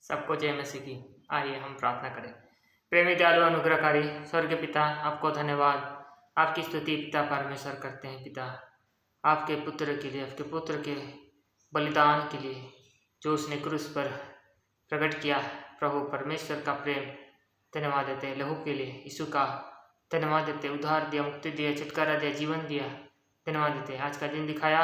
सबको जय मसीह की। आइए हम प्रार्थना करें। प्रेमी दयालु अनुग्रहकारी स्वर्ग पिता, आपको धन्यवाद, आपकी स्तुति पिता परमेश्वर करते हैं। पिता, आपके पुत्र के लिए, आपके पुत्र के बलिदान के लिए जो उसने क्रूस पर प्रकट किया, प्रभु परमेश्वर का प्रेम धन्यवाद देते हैं। लहू के लिए यीशु का धन्यवाद देते, उद्धार दिया, मुक्ति दिया, छुटकारा दिया, जीवन दिया, धन्यवाद देते हैं। आज का दिन दिखाया,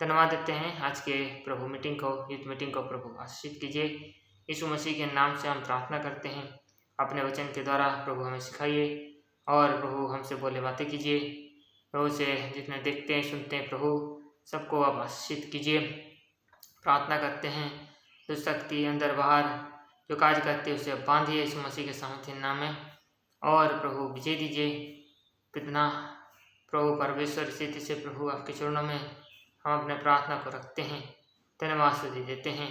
धन्यवाद देते हैं। आज के प्रभु मीटिंग को, यूथ मीटिंग को प्रभु आशीषित कीजिए। यीशु मसीह के नाम से हम प्रार्थना करते हैं। अपने वचन के द्वारा प्रभु हमें सिखाइए और प्रभु हमसे बोले बातें कीजिए। प्रभु से जितने देखते हैं सुनते हैं प्रभु सबको आप आशीषित कीजिए। प्रार्थना करते हैं जो शक्ति अंदर बाहर जो कार्य करते हैं उसे बांधिए यीशु मसीह के सामर्थ्य नाम में, और प्रभु विजय दीजिए। कितना प्रभु परमेश्वर स्थिति से प्रभु आपके चरणों में हम अपने प्रार्थना को रखते हैं, धन्यवाद स्तुति देते हैं,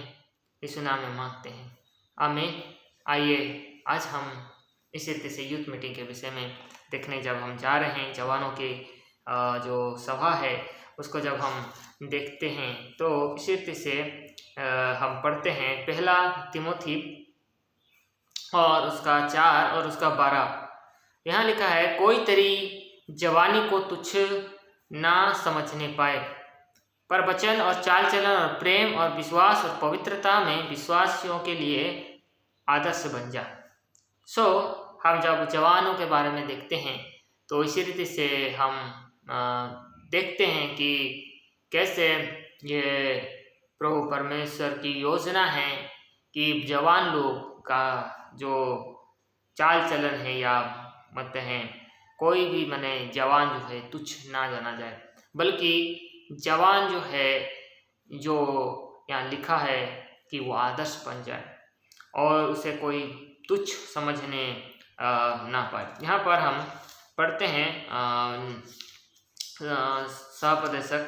यीशु नाम में मांगते हैं, आमीन। आइए आज हम इस रीति से यूथ मीटिंग के विषय में देखने जब हम जा रहे हैं, जवानों के जो सभा है उसको जब हम देखते हैं तो इस रीति से हम पढ़ते हैं पहला तिमोथी और उसका 4 और उसका 12। यहाँ लिखा है, कोई तरी जवानी को तुच्छ ना समझने पाए, पर वचन और चाल चलन और प्रेम और विश्वास और पवित्रता में विश्वासियों के लिए आदर्श बन जा। हम जब जवानों के बारे में देखते हैं तो इसी रीति से हम देखते हैं कि कैसे ये प्रभु परमेश्वर की योजना है कि जवान लोग का जो चाल चलन है या मत है, कोई भी मने जवान जो है तुच्छ ना जाना जाए, बल्कि जवान जो है जो यहाँ लिखा है कि वो आदर्श बन जाए और उसे कोई तुच्छ समझने ना पाए। यहाँ पर हम पढ़ते हैं सहपदेशक,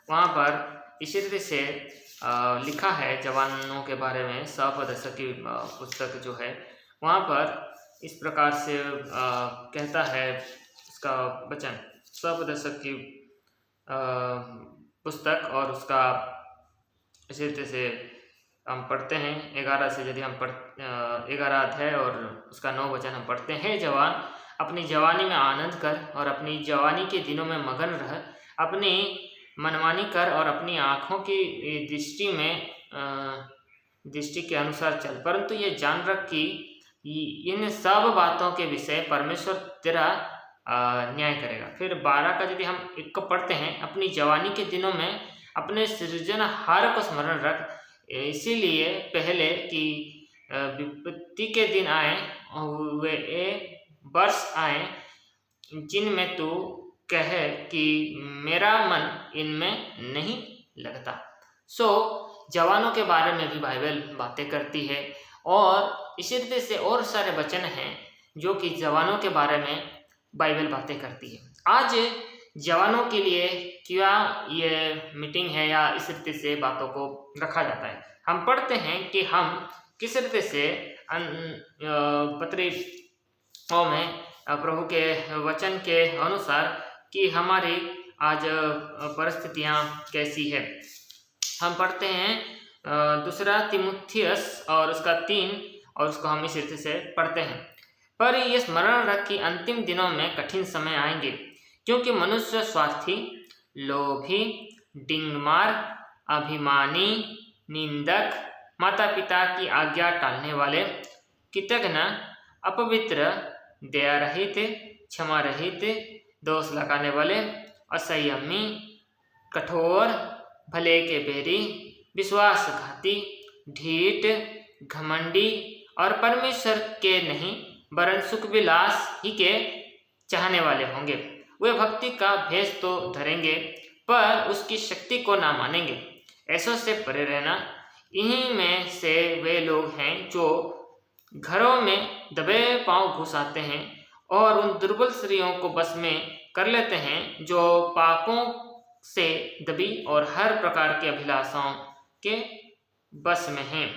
वहाँ पर इसी तरह से लिखा है जवानों के बारे में। सहपदेशक की पुस्तक जो है वहाँ पर इस प्रकार से कहता है उसका वचन। सहपदेशक की पुस्तक और उसका इसी तरह से हम पढ़ते हैं 11 से, यदि हम 11 अध्याय और उसका 9 वचन हम पढ़ते हैं। जवान, अपनी जवानी में आनंद कर और अपनी जवानी के दिनों में मगन रह, अपनी मनमानी कर और अपनी आँखों की दृष्टि के अनुसार चल, परंतु ये जान रख कि इन सब बातों के विषय परमेश्वर तेरा न्याय करेगा। फिर 12 का यदि हम एक को पढ़ते हैं, अपनी जवानी के दिनों में अपने सृजनहार को स्मरण रख, इसीलिए पहले कि विपत्ति के दिन आए वे वर्ष आए जिनमें तू कहे कि मेरा मन इनमें नहीं लगता। जवानों के बारे में भी बाइबल बातें करती है और इसी तरह से और सारे वचन हैं जो कि जवानों के बारे में बाइबल बातें करती है। आज जवानों के लिए क्या ये मीटिंग है या इस रीति से बातों को रखा जाता है। हम पढ़ते हैं कि हम किस रीति से पत्रियों में प्रभु के वचन के अनुसार कि हमारी आज परिस्थितियाँ कैसी है। हम पढ़ते हैं दूसरा तिमुथियस और उसका 3 और उसको हम इस रीति से पढ़ते हैं। पर ये स्मरण रख कि अंतिम दिनों में कठिन समय आएंगे, क्योंकि मनुष्य स्वार्थी, लोभी, डिंगमार, अभिमानी, निंदक, माता पिता की आज्ञा टालने वाले, कृतघ्न, अपवित्र, दया रहित, क्षमा रहित, दोष लगाने वाले, असंयमी, कठोर, भले के बैरी, विश्वासघाती, ढीठ, घमंडी और परमेश्वर के नहीं वरन सुख विलास ही के चाहने वाले होंगे। वे भक्ति का भेष तो धरेंगे पर उसकी शक्ति को ना मानेंगे। ऐसों से परे रहना। इन्हीं में से वे लोग हैं जो घरों में दबे पांव घुस आते हैं और उन दुर्बल स्त्रियों को बस में कर लेते हैं जो पापों से दबी और हर प्रकार के अभिलाषाओं के बस में हैं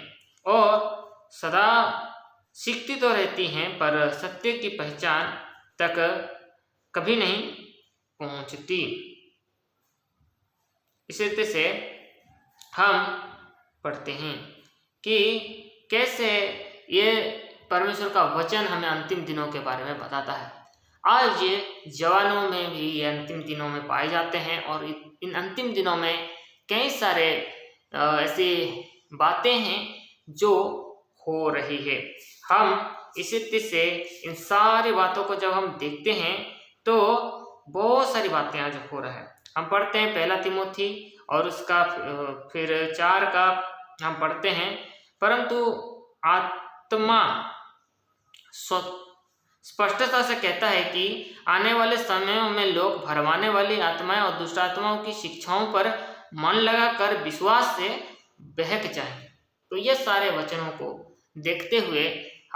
और सदा सीखती तो रहती हैं पर सत्य की पहचान तक कभी नहीं पहुंचती। इस रीति से हम पढ़ते हैं कि कैसे ये परमेश्वर का वचन हमें अंतिम दिनों के बारे में बताता है। आज ये जवानों में भी ये अंतिम दिनों में पाए जाते हैं और इन अंतिम दिनों में कई सारे ऐसी बातें हैं जो हो रही है। हम इस रीति से इन सारी बातों को जब हम देखते हैं तो बहुत सारी बातें आज हो रहा है। हम पढ़ते हैं पहला तिमोथी और उसका फिर 4 का हम पढ़ते हैं, परंतु आत्मा स्पष्टता से कहता है कि आने वाले समयों में लोग भरमाने वाली आत्माएं और दुष्ट आत्माओं की शिक्षाओं पर मन लगाकर विश्वास से बहक जाएंगे। तो ये सारे वचनों को देखते हुए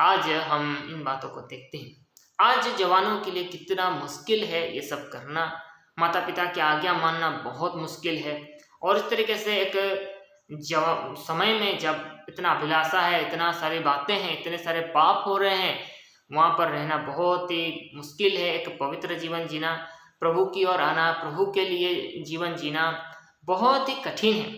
आज हम इन बातों को देखते हैं। आज जवानों के लिए कितना मुश्किल है ये सब करना, माता पिता की आज्ञा मानना बहुत मुश्किल है। और इस तरीके से एक समय में जब इतना अभिलाषा है, इतना सारी बातें हैं, इतने सारे पाप हो रहे हैं, वहाँ पर रहना बहुत ही मुश्किल है। एक पवित्र जीवन जीना, प्रभु की ओर आना, प्रभु के लिए जीवन जीना बहुत ही कठिन है।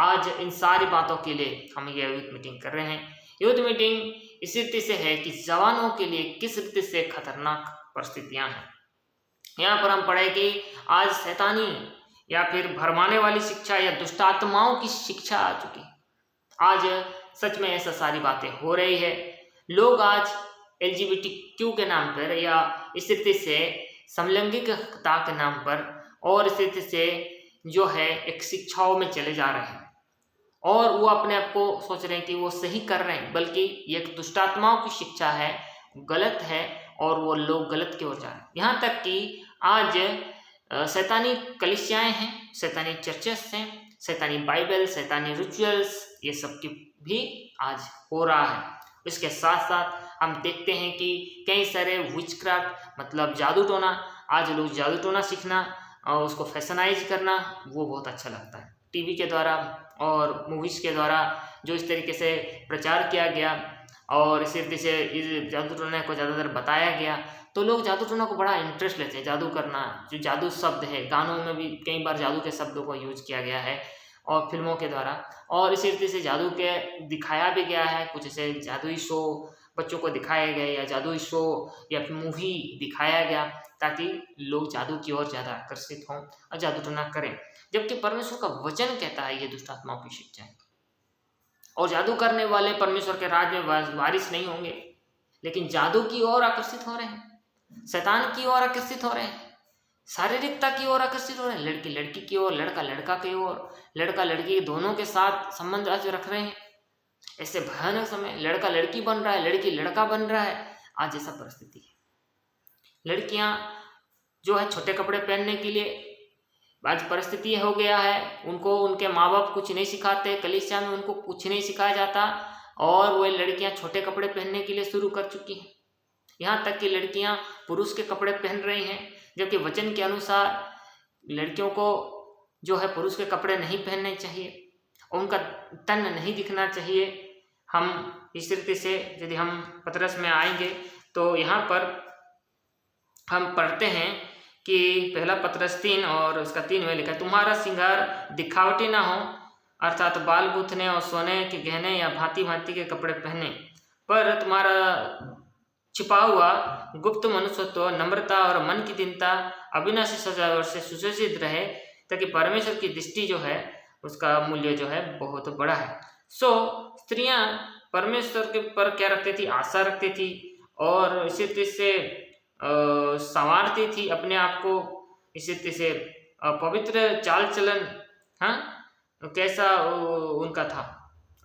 आज इन सारी बातों के लिए हम ये यूथ मीटिंग कर रहे हैं। यूथ मीटिंग इस रीति से है कि जवानों के लिए किस रीति से खतरनाक परिस्थितियां हैं। यहाँ पर हम पढ़े कि आज शैतानी या फिर भरमाने वाली शिक्षा या दुष्ट आत्माओं की शिक्षा आ चुकी। आज सच में ऐसा सारी बातें हो रही है। लोग आज LGBTQ के नाम पर या इस रीति से समलैंगिकता के नाम पर और इस रीति से जो है एक शिक्षाओं में चले जा रहे हैं और वो अपने आप को सोच रहे हैं कि वो सही कर रहे हैं, बल्कि ये एक दुष्टात्माओं की शिक्षा है, गलत है और वो लोग गलत की ओर जा रहे हैं। यहाँ तक कि आज शैतानी कलीसियाएं हैं, शैतानी चर्चेस हैं, शैतानी बाइबल, शैतानी रिचुअल्स, ये सब की भी आज हो रहा है। इसके साथ साथ हम देखते हैं कि कई सारे विचक्राफ्ट मतलब जादू टोना, आज लोग जादू टोना सीखना और उसको फैशनाइज करना वो बहुत अच्छा लगता है। टीवी के द्वारा और मूवीज़ के द्वारा जो इस तरीके से प्रचार किया गया और इस तरीके से इस जादू टोना को ज़्यादातर बताया गया, तो लोग जादू टोना को बड़ा इंटरेस्ट लेते हैं। जादू करना, जो जादू शब्द है, गानों में भी कई बार जादू के शब्दों को यूज किया गया है और फिल्मों के द्वारा, और इसी रीति से जादू के दिखाया भी गया है। कुछ ऐसे जादुई शो बच्चों को दिखाए गए या जादुई शो या फिर मूवी दिखाया गया ताकि लोग जादू की ओर ज़्यादा आकर्षित हों और जादू टोना करें। जबकि परमेश्वर का वचन कहता है ये दुष्ट आत्माओं की शिक्षा है और जादू करने वाले परमेश्वर के राज्य में वारिस नहीं होंगे, लेकिन जादू की ओर आकर्षित हो रहे हैं, शैतान की ओर आकर्षित हो रहे हैं, शारीरिकता की ओर आकर्षित हो रहे हैं, लड़की लड़की की ओर, लड़का लड़का की ओर, लड़का लड़की दोनों के साथ संबंध आज रख रहे हैं। ऐसे भयानक समय लड़का लड़की बन रहा है, लड़की लड़का बन रहा है। आज ऐसा परिस्थिति है। लड़कियां जो है छोटे कपड़े पहनने के लिए आज परिस्थिति हो गया है, उनको उनके माँ बाप कुछ नहीं सिखाते, कलीसिया में उनको कुछ नहीं सिखाया जाता और वो लड़कियां छोटे कपड़े पहनने के लिए शुरू कर चुकी हैं। यहाँ तक कि लड़कियां पुरुष के कपड़े पहन रही हैं, जबकि वचन के अनुसार लड़कियों को जो है पुरुष के कपड़े नहीं पहनने चाहिए और उनका तन नहीं दिखना चाहिए। हम इस रीति से यदि हम पतरस में आएंगे तो यहाँ पर हम पढ़ते हैं कि पहला पतरस 3 और उसका 3 में लिखा है, तुम्हारा श्रृंगार दिखावटी ना हो, अर्थात बाल गूंथने और सोने के गहने या भांति भांति के कपड़े पहने, पर तुम्हारा छिपा हुआ गुप्त मनुष्यत्व, नम्रता और मन की दीनता अविनाशी सजावट से सुसज्जित रहे, ताकि परमेश्वर की दृष्टि जो है उसका मूल्य जो है बहुत बड़ा है। स्त्रियां परमेश्वर के पर क्या रखती थी? आशा रखती थी और इसी तरह से संवारती थी अपने आप को, इसी तरह से पवित्र चाल चलन कैसा उनका था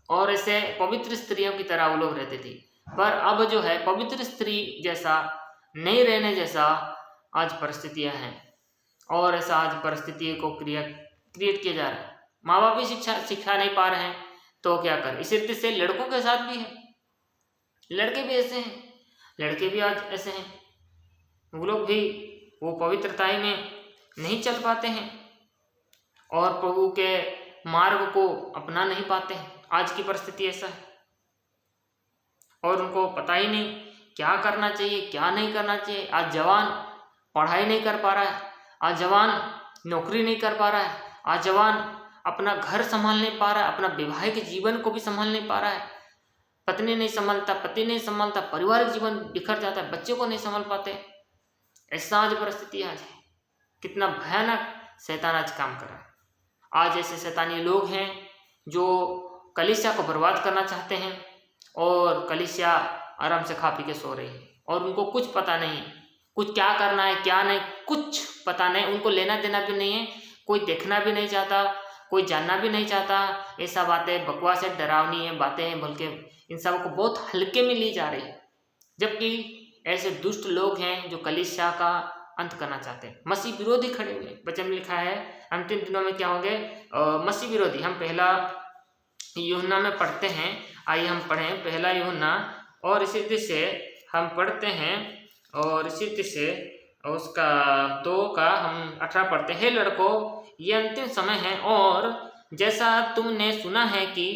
और ऐसे पवित्र स्त्रियों की तरह वो लोग रहते थे। पर अब जो है पवित्र स्त्री जैसा नहीं रहने जैसा आज परिस्थितियां हैं और ऐसा आज परिस्थिति को क्रिएट किया जा रहा है। माँ बाप भी शिक्षा नहीं पा रहे हैं तो क्या करें। इसी रीति से लड़कों के साथ भी है, लड़के भी ऐसे हैं, लड़के भी आज ऐसे हैं, वो लोग भी वो पवित्रताई में नहीं चल पाते हैं और प्रभु के मार्ग को अपना नहीं पाते हैं। आज की परिस्थिति ऐसा है और उनको पता ही नहीं क्या करना चाहिए क्या नहीं करना चाहिए। आज जवान पढ़ाई नहीं कर पा रहा है, आज जवान नौकरी नहीं कर पा रहा है, आज जवान अपना घर संभाल नहीं पा रहा है, अपना वैवाहिक जीवन को भी संभाल नहीं पा रहा है, पत्नी नहीं संभालता, पति नहीं संभालता, पारिवारिक जीवन बिखर जाता है, बच्चे को नहीं संभाल पाते। ऐसा आज परिस्थिति आज है। कितना भयानक शैतान आज काम कर रहा है। आज ऐसे शैतानी लोग हैं जो कलीसिया को बर्बाद करना चाहते हैं और कलीसिया आराम से खा पी के सो रही है और उनको कुछ पता नहीं, कुछ क्या करना है क्या नहीं, कुछ पता नहीं, उनको लेना देना भी नहीं है, कोई देखना भी नहीं चाहता, कोई जानना भी नहीं चाहता। ऐसा बातें बकवास है, डरावनी है बातें हैं, बल्कि इन सब को बहुत हल्के में ली जा रही है, जबकि ऐसे दुष्ट लोग हैं जो कलीसिया का अंत करना चाहते हैं। मसीह विरोधी खड़े हुए, वचन में लिखा है अंतिम दिनों में क्या होंगे, मसीह विरोधी। हम पहला यूहन्ना में पढ़ते हैं, आइए हम पढ़ें पहला यूहन्ना, और इसी रीति से हम पढ़ते हैं, और इसी रीति से उसका 2 का हम 18 पढ़ते हैं। हे लड़कों, ये अंतिम समय है, और जैसा तुमने सुना है कि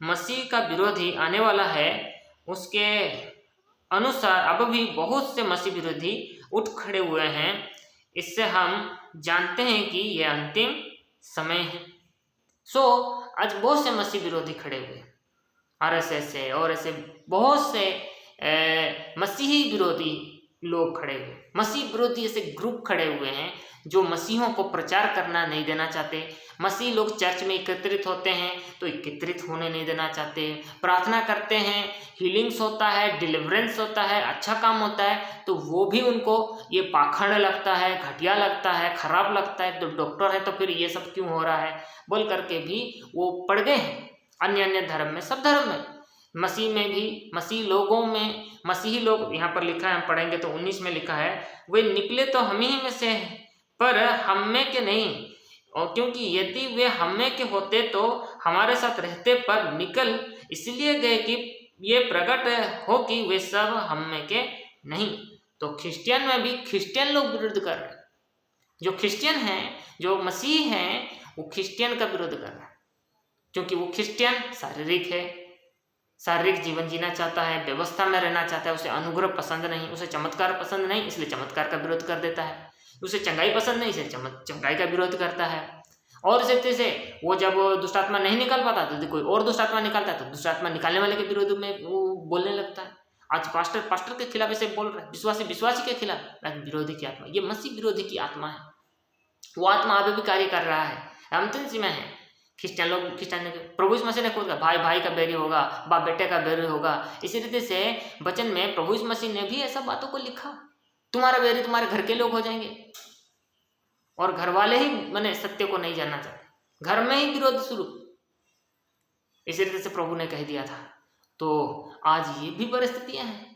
मसीह का विरोधी आने वाला है, उसके अनुसार अब भी बहुत से मसीह विरोधी उठ खड़े हुए हैं। इससे हम जानते हैं कि यह अंतिम समय है। आज बहुत से मसीह विरोधी खड़े हुए, आरएसएस से और ऐसे बहुत से मसीही विरोधी लोग खड़े हुए, मसीह विरोधी ऐसे ग्रुप खड़े हुए हैं जो मसीहों को प्रचार करना नहीं देना चाहते। मसीह लोग चर्च में एकत्रित होते हैं तो एकत्रित होने नहीं देना चाहते, प्रार्थना करते हैं, हीलिंग्स होता है, डिलीवरेंस होता है, अच्छा काम होता है, तो वो भी उनको ये पाखंड लगता है, घटिया लगता है, खराब लगता है। तो डॉक्टर है तो फिर ये सब क्यों हो रहा है बोल करके भी वो पड़ गए हैं अन्य अन्य धर्म में, सब धर्म में, मसीह में भी, मसीह लोगों में, मसीही लोग। यहाँ पर लिखा है, हम पढ़ेंगे तो 19 में लिखा है, वे निकले तो हम ही में से हैं पर हम में के नहीं, और क्योंकि यदि वे हम में के होते तो हमारे साथ रहते, पर निकल इसलिए गए कि ये प्रकट हो कि वे सब हम में के नहीं। तो क्रिश्चियन में भी क्रिश्चियन लोग विरोध कर रहे हैं। जो क्रिश्चियन हैं, जो मसीह हैं, वो क्रिश्चियन का विरोध कर रहे हैं, क्योंकि वो क्रिश्चियन शारीरिक है, शारीरिक जीवन जीना चाहता है, व्यवस्था में रहना चाहता है, उसे अनुग्रह पसंद नहीं, उसे चमत्कार पसंद नहीं, इसलिए चमत्कार का विरोध कर देता है। उसे चंगाई पसंद नहीं, इसे चंगाई का विरोध करता है। और इस रीति से वो जब दुष्टात्मा नहीं निकाल पाता तो कोई और दुष्टात्मा निकालता है, तो दुष्टात्मा निकालने वाले के विरोध में वो बोलने लगता है। आज पास्टर के खिलाफ ऐसे बोल रहे हैं, विश्वासी के खिलाफ, विरोधी की आत्मा, ये मसीह विरोधी की आत्मा है। वो आत्मा अभी भी कार्य कर रहा है, अंतिम समय है। क्रिश्चियन प्रभु यीशु मसीह ने खुद कहा, भाई का बैरी होगा, बाप बेटे का बैरी होगा। इसी रीति से वचन में प्रभु यीशु मसीह ने भी ऐसा बातों को लिखा, तुम्हारा बैरी तुम्हारे घर के लोग हो जाएंगे, और घर वाले ही मैंने सत्य को नहीं जानना चाहते, घर में ही विरोध शुरू। इसी रीति से प्रभु ने कह दिया था। तो आज ये भी परिस्थितियां हैं,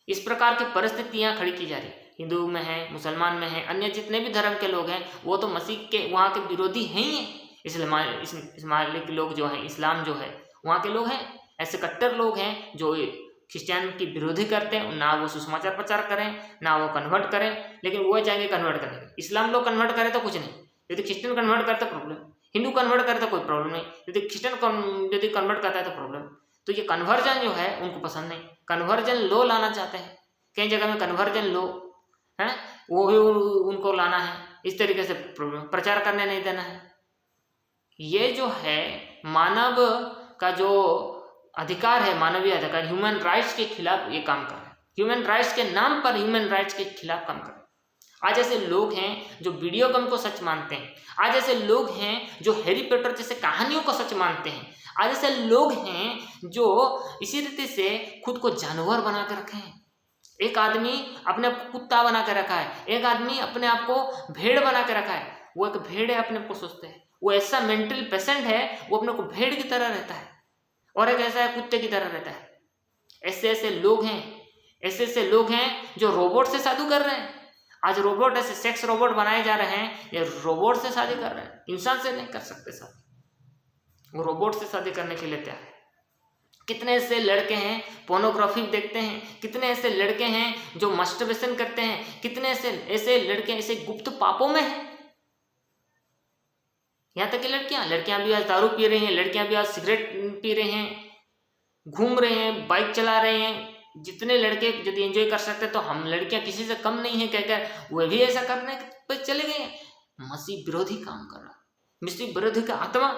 इस प्रकार की परिस्थितियां खड़ी की जा रही, हिंदू में है, मुसलमान में है, अन्य जितने भी धर्म के लोग हैं वो तो मसीह के वहाँ के विरोधी हैं ही हैं। इस्लामिक लोग जो हैं, इस्लाम जो है वहाँ के लोग हैं, ऐसे कट्टर लोग हैं जो क्रिश्चियन की विरोधी करते हैं, ना वो सुसमाचार प्रचार करें, ना वो कन्वर्ट करें, लेकिन वो जाएंगे कन्वर्ट करने। इस्लाम लोग कन्वर्ट करें तो कुछ नहीं, यदि क्रिश्चियन कन्वर्ट करते तो प्रॉब्लम, हिंदू कन्वर्ट करे तो कोई प्रॉब्लम नहीं, यदि क्रिश्चियन यदि कन्वर्ट करता है तो प्रॉब्लम। तो ये कन्वर्जन जो है उनको पसंद नहीं, कन्वर्जन लो लाना चाहते हैं, कई जगह में कन्वर्जन लो है वो भी उनको लाना है, इस तरीके से प्रचार करने नहीं देना है। ये जो है मानव का जो अधिकार है, मानवीय अधिकार, ह्यूमन राइट्स के खिलाफ ये काम कर रहे हैं, ह्यूमन राइट्स के नाम पर ह्यूमन राइट्स के खिलाफ काम कर रहे हैं। आज ऐसे लोग हैं जो वीडियो गेम को सच मानते हैं, आज ऐसे लोग हैं जो हैरी पॉटर जैसे कहानियों को सच मानते हैं, आज ऐसे लोग हैं जो इसी रीति से खुद को जानवर बना कर रखे हैं। एक आदमी अपने आप को कुत्ता बना के रखा है, एक आदमी अपने आप को भेड़ बना के रखा है, वो एक भेड़ है अपने आप को सोचते हैं, वो ऐसा मेंटल पेशेंट है, वो अपने को भेड़ की तरह रहता है, और एक ऐसा है कुत्ते की तरह रहता है। ऐसे ऐसे लोग हैं, ऐसे ऐसे लोग हैं जो रोबोट से शादी कर रहे हैं। आज रोबोट ऐसे सेक्स रोबोट बनाए जा रहे हैं, ये रोबोट से शादी कर रहे हैं, इंसान से नहीं कर सकते शादी, वो रोबोट से शादी करने के लिए तैयार है। कितने ऐसे लड़के हैं पोर्नोग्राफी देखते हैं, कितने ऐसे लड़के हैं जो मस्टरबेशन करते हैं, कितने ऐसे लड़के ऐसे गुप्त पापों में हैं। यहाँ तक कि लड़कियां भी आज दारू पी रही हैं, लड़कियां भी आज सिगरेट पी रहे हैं, घूम रहे हैं, बाइक चला रहे हैं। जितने लड़के यदि एंजॉय कर सकते तो हम लड़कियां किसी से कम नहीं है कहकर वे भी ऐसा करने पर चले गए हैं। मसीह विरोधी काम कर रहा, विश्व विरोधी का आत्मा,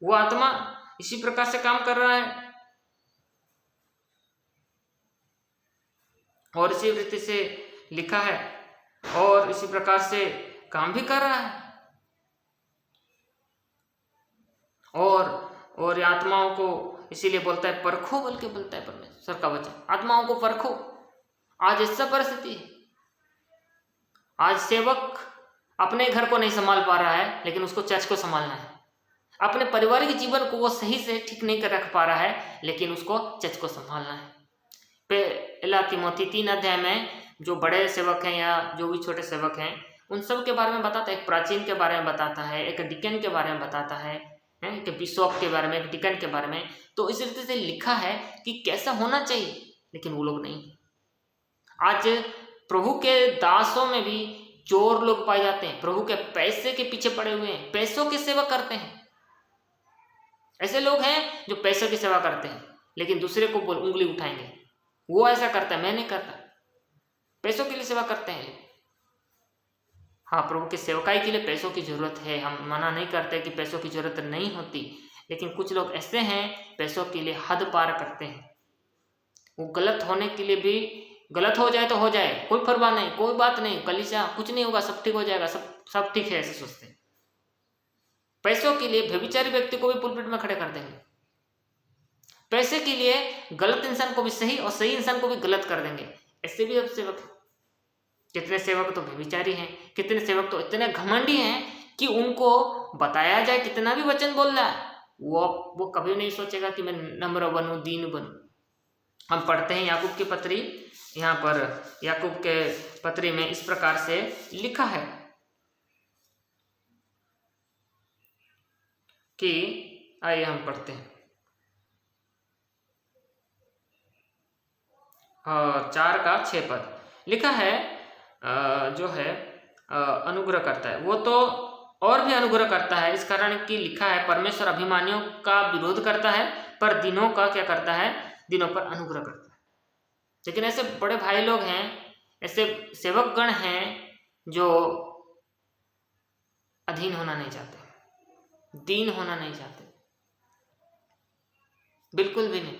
वो आत्मा इसी प्रकार से काम कर रहा है और इसी रीति से लिखा है और इसी प्रकार से काम भी कर रहा है। और ये आत्माओं को इसीलिए बोलता है परखो, बोल के बोलता है परमेश्वर का वचन, आत्माओं को परखो। आज ऐसा परिस्थिति है, आज सेवक अपने घर को नहीं संभाल पा रहा है, लेकिन उसको चर्च को संभालना है। अपने पारिवारिक जीवन को वो सही से ठीक नहीं कर रख पा रहा है, लेकिन उसको चर्च को संभालना है। पहला तिमोथी 3 अध्याय में जो बड़े सेवक हैं या जो भी छोटे सेवक हैं, उन सब के बारे में बताता है। एक प्राचीन के बारे में बताता है, एक डिकन के बारे में बताता है, एक बिशप के बारे में, एक डिकन के बारे में। तो इस रीति से लिखा है कि कैसा होना चाहिए, लेकिन वो लोग नहीं। आज प्रभु के दासों में भी चोर लोग पाए जाते हैं, प्रभु के पैसे के पीछे पड़े हुए हैं, पैसों की सेवा करते हैं। ऐसे लोग हैं जो पैसों की सेवा करते हैं, लेकिन दूसरे को उंगली उठाएंगे, वो ऐसा करता है, मैं नहीं करता। पैसों के लिए सेवा करते हैं। हाँ, प्रभु के सेवकाई के लिए पैसों की जरूरत है, हम मना नहीं करते कि पैसों की जरूरत नहीं होती, लेकिन कुछ लोग ऐसे हैं पैसों के लिए हद पार करते हैं। वो गलत होने के लिए भी, गलत हो जाए तो हो जाए, कोई परवाह नहीं, कोई बात नहीं, कलीसिया कुछ नहीं होगा, सब ठीक हो जाएगा, सब ठीक है, ऐसे सोचते हैं। पैसों के लिए व्यभिचारी व्यक्ति को भी पुलपिट में खड़े कर देंगे, पैसे के लिए गलत इंसान को भी सही और सही इंसान को भी गलत कर देंगे। ऐसे भी अब सेवक हैं। कितने सेवक तो व्यभिचारी हैं, कितने सेवक तो इतने घमंडी हैं कि उनको बताया जाए कितना भी वचन बोल रहा है, वो कभी नहीं सोचेगा कि मैं नम्र बनूं, दीन बनूं। हम पढ़ते हैं याकूब की पत्री, यहाँ पर याकूब के पत्री में इस प्रकार से लिखा है कि, आइए हम पढ़ते हैं, 4 का 6 पद लिखा है, जो है अनुग्रह करता है, वो तो और भी अनुग्रह करता है, इस कारण कि लिखा है परमेश्वर अभिमानियों का विरोध करता है, पर दीनों का क्या करता है, दीनों पर अनुग्रह करता है। लेकिन ऐसे बड़े भाई लोग हैं, ऐसे सेवक गण हैं जो अधीन होना नहीं चाहते, दीन होना नहीं चाहते, बिल्कुल भी नहीं।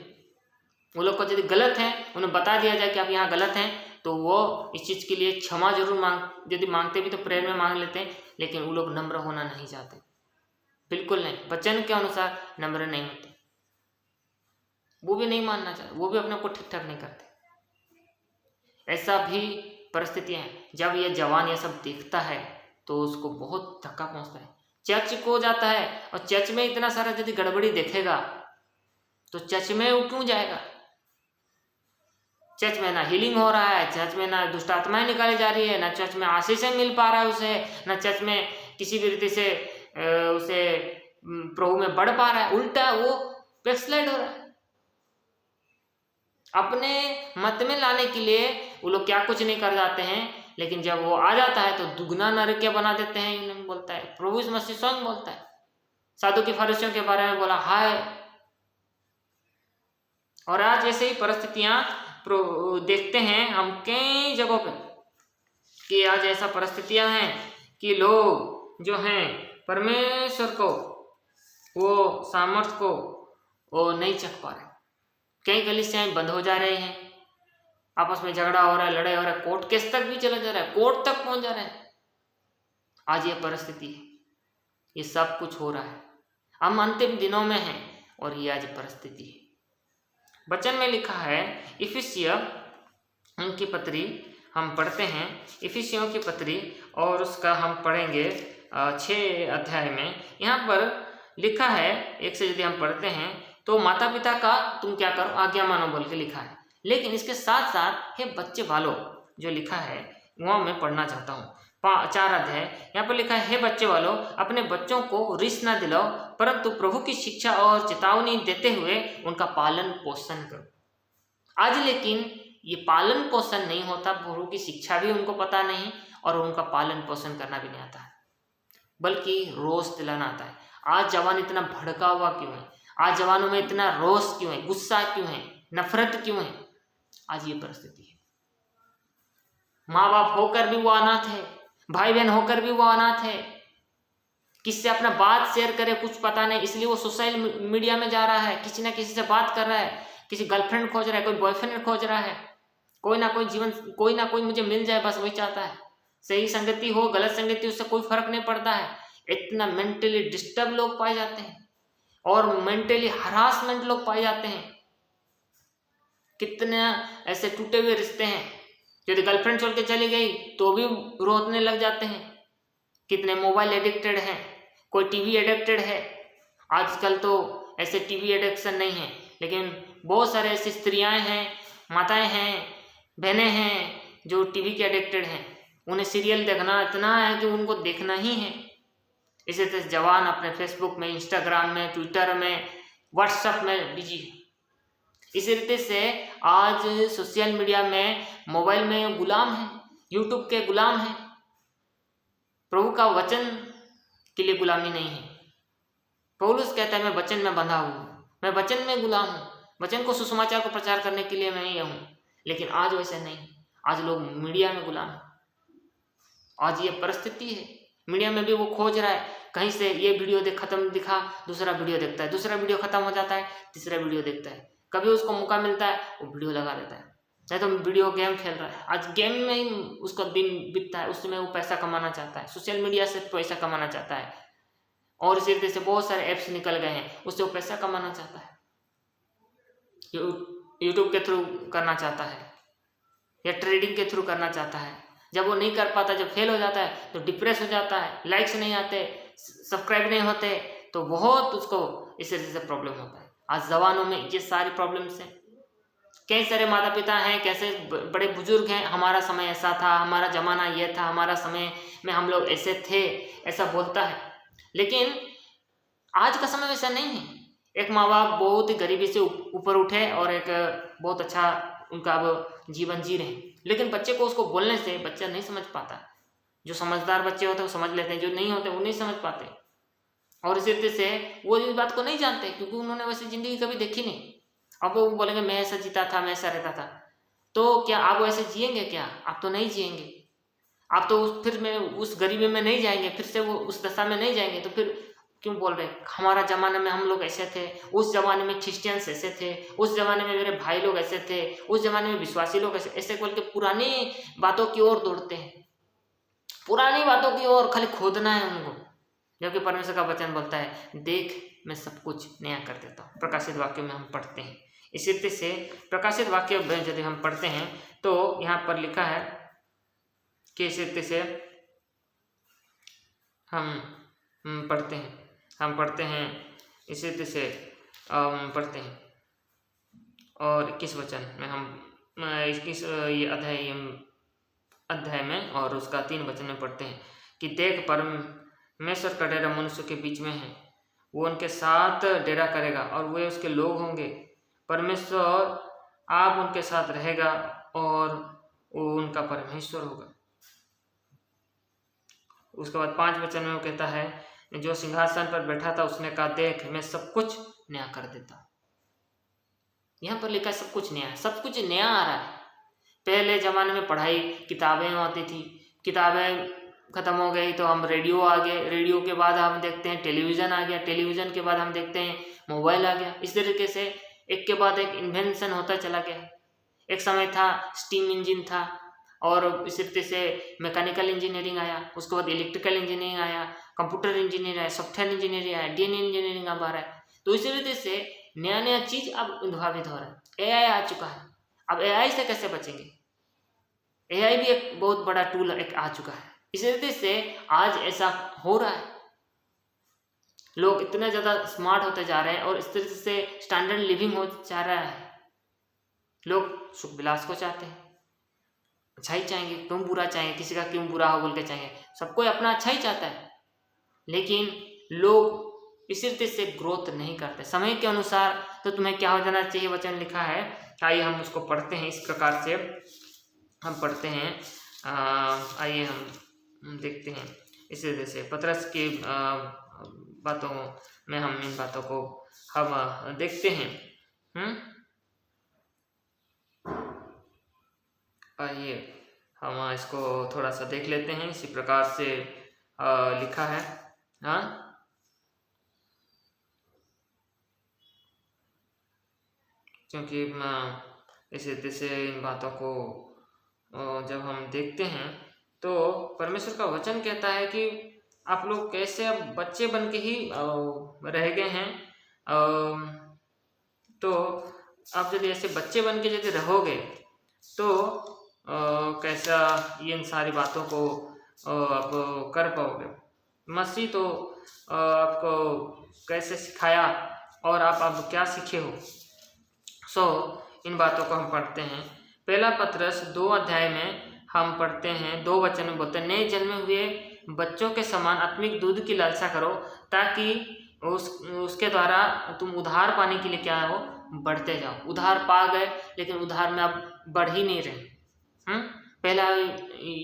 वो लोग को यदि गलत है, उन्हें बता दिया जाए कि आप यहाँ गलत हैं, तो वो इस चीज़ के लिए क्षमा जरूर यदि मांगते भी तो प्रेयर में मांग लेते हैं, लेकिन वो लोग नम्र होना नहीं चाहते, बिल्कुल नहीं, वचन के अनुसार नम्र नहीं होते, वो भी नहीं मानना चाहते, वो भी अपने को ठीक ठाक नहीं करते। ऐसा भी परिस्थितियाँ हैं। जब ये जवान ये सब देखता है तो उसको बहुत धक्का पहुँचता है, चर्च को जाता है और चर्च में इतना सारा यदि गड़बड़ी देखेगा तो चर्च में वो क्यों जाएगा। चर्च में ना हीलिंग हो रहा है, चर्च में ना दुष्ट आत्माएं निकाली जा रही है, ना चर्च में आशीषें मिल पा रहा है उसे, ना चर्च में किसी भी रीति से उसे प्रभु में बढ़ पा रहा है, उल्टा वो बैकस्लाइड हो रहा है। अपने मत में लाने के लिए वो लोग क्या कुछ नहीं कर जाते हैं, लेकिन जब वो आ जाता है तो दुगना नरक बना देते हैं। इन्होंने बोलता है, प्रभु यीशु मसीह स्वयं बोलता है, साधु की फरिसियों के बारे में बोला हाय। और आज ऐसे ही परिस्थितियां देखते हैं हम कई जगहों पे कि आज ऐसा परिस्थितियां हैं कि लोग जो हैं परमेश्वर को, वो सामर्थ को वो नहीं चख पा रहे। कई कलीसियाएं बंद हो जा रहे हैं, आपस में झगड़ा हो रहा है, लड़ाई हो रहा है, कोर्ट केस तक भी चला जा रहा है, कोर्ट तक पहुंच जा रहे हैं। आज ये परिस्थिति है, ये सब कुछ हो रहा है, हम अंतिम दिनों में हैं और ये आज परिस्थिति है। वचन में लिखा है, इफिसियों की पत्री हम पढ़ते हैं, इफिसियों की पत्री और उसका हम पढ़ेंगे 6 अध्याय में। यहाँ पर लिखा है, एक से यदि हम पढ़ते हैं तो माता पिता का तुम क्या करो आज्ञा मानो बोल के लिखा है, लेकिन इसके साथ साथ हे बच्चे वालों जो लिखा है वहाँ मैं पढ़ना चाहता हूँ। 4 अध्याय यहाँ पर लिखा है, हे बच्चे वालों अपने बच्चों को रिस न दिलाओ, परंतु प्रभु की शिक्षा और चेतावनी देते हुए उनका पालन पोषण करो। आज लेकिन ये पालन पोषण नहीं होता, प्रभु की शिक्षा भी उनको पता नहीं और उनका पालन पोषण करना भी नहीं आता है, बल्कि रोष दिलाना आता है। आज जवान इतना भड़का हुआ क्यों है, आज जवानों में इतना रोष क्यों है, गुस्सा क्यों है, नफरत क्यों है। आज ये परिस्थिति है। माँ बाप होकर भी वो अनाथ है, भाई बहन होकर भी वो अनाथ है, किससे अपना बात शेयर करे कुछ पता नहीं, इसलिए वो सोशल मीडिया में जा रहा है, किसी ना किसी से बात कर रहा है, किसी गर्लफ्रेंड खोज रहा है, कोई बॉयफ्रेंड खोज रहा है, कोई ना कोई मुझे मिल जाए, बस वही चाहता है। सही संगति हो गलत संगति उससे कोई फर्क नहीं पड़ता है। इतना मेंटली डिस्टर्ब लोग पाए जाते हैं और मेंटली हरासमेंट लोग पाए जाते हैं। कितने ऐसे टूटे हुए रिश्ते हैं, यदि गर्लफ्रेंड छोड़ के चली गई तो भी रोने लग जाते हैं। कितने मोबाइल एडिक्टेड हैं, कोई टीवी एडिक्टेड है। आजकल तो ऐसे टीवी एडिक्शन नहीं है, लेकिन बहुत सारे ऐसी स्त्रियां हैं, माताएं हैं, बहनें हैं जो टीवी के एडिक्टेड हैं। उन्हें सीरियल देखना इतना है कि उनको देखना ही है। इसी तरह जवान अपने फेसबुक में, इंस्टाग्राम में, ट्विटर में, व्हाट्सएप में बिजी है। इसी रीति से आज सोशल मीडिया में, मोबाइल में गुलाम है, यूट्यूब के गुलाम है। प्रभु का वचन के लिए गुलामी नहीं है। पौलुस कहता है मैं वचन में बंधा हूँ, मैं वचन में गुलाम हूँ, वचन को सुसमाचार को प्रचार करने के लिए मैं ही हूँ। लेकिन आज वैसे नहीं, आज लोग मीडिया में गुलाम है। आज ये परिस्थिति है, मीडिया में भी वो खोज रहा है, कहीं से ये वीडियो खत्म दिखा, दूसरा वीडियो देखता है, दूसरा वीडियो खत्म हो जाता है, तीसरा वीडियो देखता है। कभी उसको मौका मिलता है वो वीडियो लगा देता है, नहीं तो वीडियो गेम खेल रहा है। आज गेम में ही उसका दिन बीतता है, उसमें वो पैसा कमाना चाहता है, सोशल मीडिया से पैसा कमाना चाहता है। और इसी तरह से बहुत सारे ऐप्स निकल गए हैं, उससे वो पैसा कमाना चाहता है, यूट्यूब के थ्रू करना चाहता है या ट्रेडिंग के थ्रू करना चाहता है। जब वो नहीं कर पाता, जब फेल हो जाता है तो डिप्रेस हो जाता है, लाइक्स नहीं आते, सब्सक्राइब नहीं होते, तो बहुत उसको इस तरह से प्रॉब्लम होता है। आज जवानों में ये सारी प्रॉब्लम्स हैं। कई सारे माता पिता हैं, कैसे बड़े बुजुर्ग हैं, हमारा समय ऐसा था, हमारा ज़माना ये था, हमारा समय में हम लोग ऐसे थे, ऐसा बोलता है। लेकिन आज का समय वैसा नहीं है। एक माँ बाप बहुत ही गरीबी से ऊपर उठे और एक बहुत अच्छा उनका अब जीवन जी रहे हैं, लेकिन बच्चे को उसको बोलने से बच्चा नहीं समझ पाता। जो समझदार बच्चे होते हैं वो समझ लेते हैं, जो नहीं होते वो नहीं समझ पाते। और इसी तरह से वो इस बात को नहीं जानते, क्योंकि उन्होंने वैसे ज़िंदगी कभी देखी नहीं। अब वो बोलेंगे मैं ऐसा जीता था, मैं ऐसा रहता था, तो क्या आप ऐसे जिएंगे? क्या आप तो नहीं जिएंगे। आप तो फिर में उस गरीबी में नहीं जाएंगे, फिर से वो उस दशा में नहीं जाएंगे। तो फिर क्यों बोल रहे हमारा ज़माने में हम लोग ऐसे थे, उस ज़माने में क्रिश्चियंस ऐसे थे, उस ज़माने में मेरे भाई लोग ऐसे थे, उस ज़माने में विश्वासी लोग ऐसे ऐसे बोल के पुरानी बातों की ओर दौड़ते हैं। पुरानी बातों की ओर खाली खोदना है उनको, जबकि परमेश्वर का वचन बोलता है देख मैं सब कुछ नया कर देता हूँ। प्रकाशित वाक्य में हम पढ़ते हैं। इसी तरह से प्रकाशित वाक्य में यदि हम पढ़ते हैं तो यहाँ पर लिखा है कि इसी तरह से हम पढ़ते हैं इसी तरह से पढ़ते हैं। और 21 वचन में हम 21 ये अध्याय में और उसका 3 वचन में पढ़ते हैं कि देख परमेश्वर का डेरा मनुष्य के बीच में है, वो उनके साथ डेरा करेगा और वे उसके लोग होंगे। परमेश्वर आप उनके साथ रहेगा और वो उनका परमेश्वर होगा। उसके बाद 5 वचन में वो कहता है जो सिंहासन पर बैठा था उसने कहा देख मैं सब कुछ नया कर देता। यहाँ पर लिखा सब कुछ नया है, सब कुछ नया आ रहा है। पहले ज़माने में पढ़ाई किताबें आती थी, किताबें ख़त्म हो गई तो हम रेडियो आ गए, रेडियो के बाद हम देखते हैं टेलीविज़न आ गया, टेलीविज़न के बाद हम देखते हैं मोबाइल आ गया। इस तरीके से एक के बाद एक इन्वेंशन होता चला गया। एक समय था स्टीम इंजन था और इसी तरह से मैकेनिकल इंजीनियरिंग आया, उसके बाद इलेक्ट्रिकल इंजीनियरिंग आया, कंप्यूटर इंजीनियरिंग आया, सॉफ्टवेयर इंजीनियरिंग आया, डीएनए इंजीनियरिंग अब आ रहा है। तो इसी तरीके से नया नया चीज़ अब उद्भावित हो रहा है। एआई आ चुका है, अब एआई से कैसे बचेंगे? एआई भी एक बहुत बड़ा टूल एक आ चुका है। इसी तरीके से आज ऐसा हो रहा है, लोग इतने ज़्यादा स्मार्ट होते जा रहे हैं और इस तरीके से स्टैंडर्ड लिविंग हो जा रहा है। लोग सुख विलास को चाहते हैं, अच्छा ही चाहेंगे, क्यों बुरा चाहेंगे, किसी का क्यों बुरा हो बोल के चाहेंगे, सबको अपना अच्छा ही चाहता है। लेकिन लोग इसी तरह से ग्रोथ नहीं करते समय के अनुसार। तो तुम्हें क्या हो जाना चाहिए, वचन लिखा है। आइए हम उसको पढ़ते हैं। इस प्रकार से हम पढ़ते हैं, आइए हम देखते हैं। इसी तरह से पतरस की बातों में हम इन बातों को हम देखते हैं। आइए हम इसको थोड़ा सा देख लेते हैं। इसी प्रकार से लिखा है हाँ, क्योंकि इसे जैसे इन बातों को जब हम देखते हैं तो परमेश्वर का वचन कहता है कि आप लोग कैसे अब बच्चे बन के ही रह गए हैं। तो आप यदि ऐसे बच्चे बन के यदि रहोगे तो कैसा इन सारी बातों को आप कर पाओगे। मसीह तो आपको कैसे सिखाया और आप अब क्या सीखे हो। इन बातों को हम पढ़ते हैं। पहला पत्रस 2 अध्याय में हम पढ़ते हैं 2 वचन में बोलते हैं, नए जन्मे हुए बच्चों के समान आत्मिक दूध की लालसा करो ताकि उसके द्वारा तुम उद्धार पाने के लिए क्या हो, बढ़ते जाओ। उद्धार पा गए लेकिन उद्धार में आप बढ़ ही नहीं रहे। पहला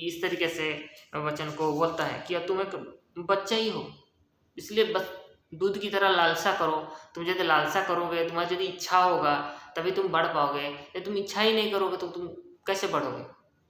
इस तरीके से वचन को बोलता है कि अब तुम एक बच्चा ही हो, इसलिए बस दूध की तरह लालसा करो। तुम यदि लालसा करोगे, तुम्हारी यदि इच्छा होगा तभी तुम बढ़ पाओगे। यदि तुम इच्छा ही नहीं करोगे तो तुम कैसे बढ़ोगे।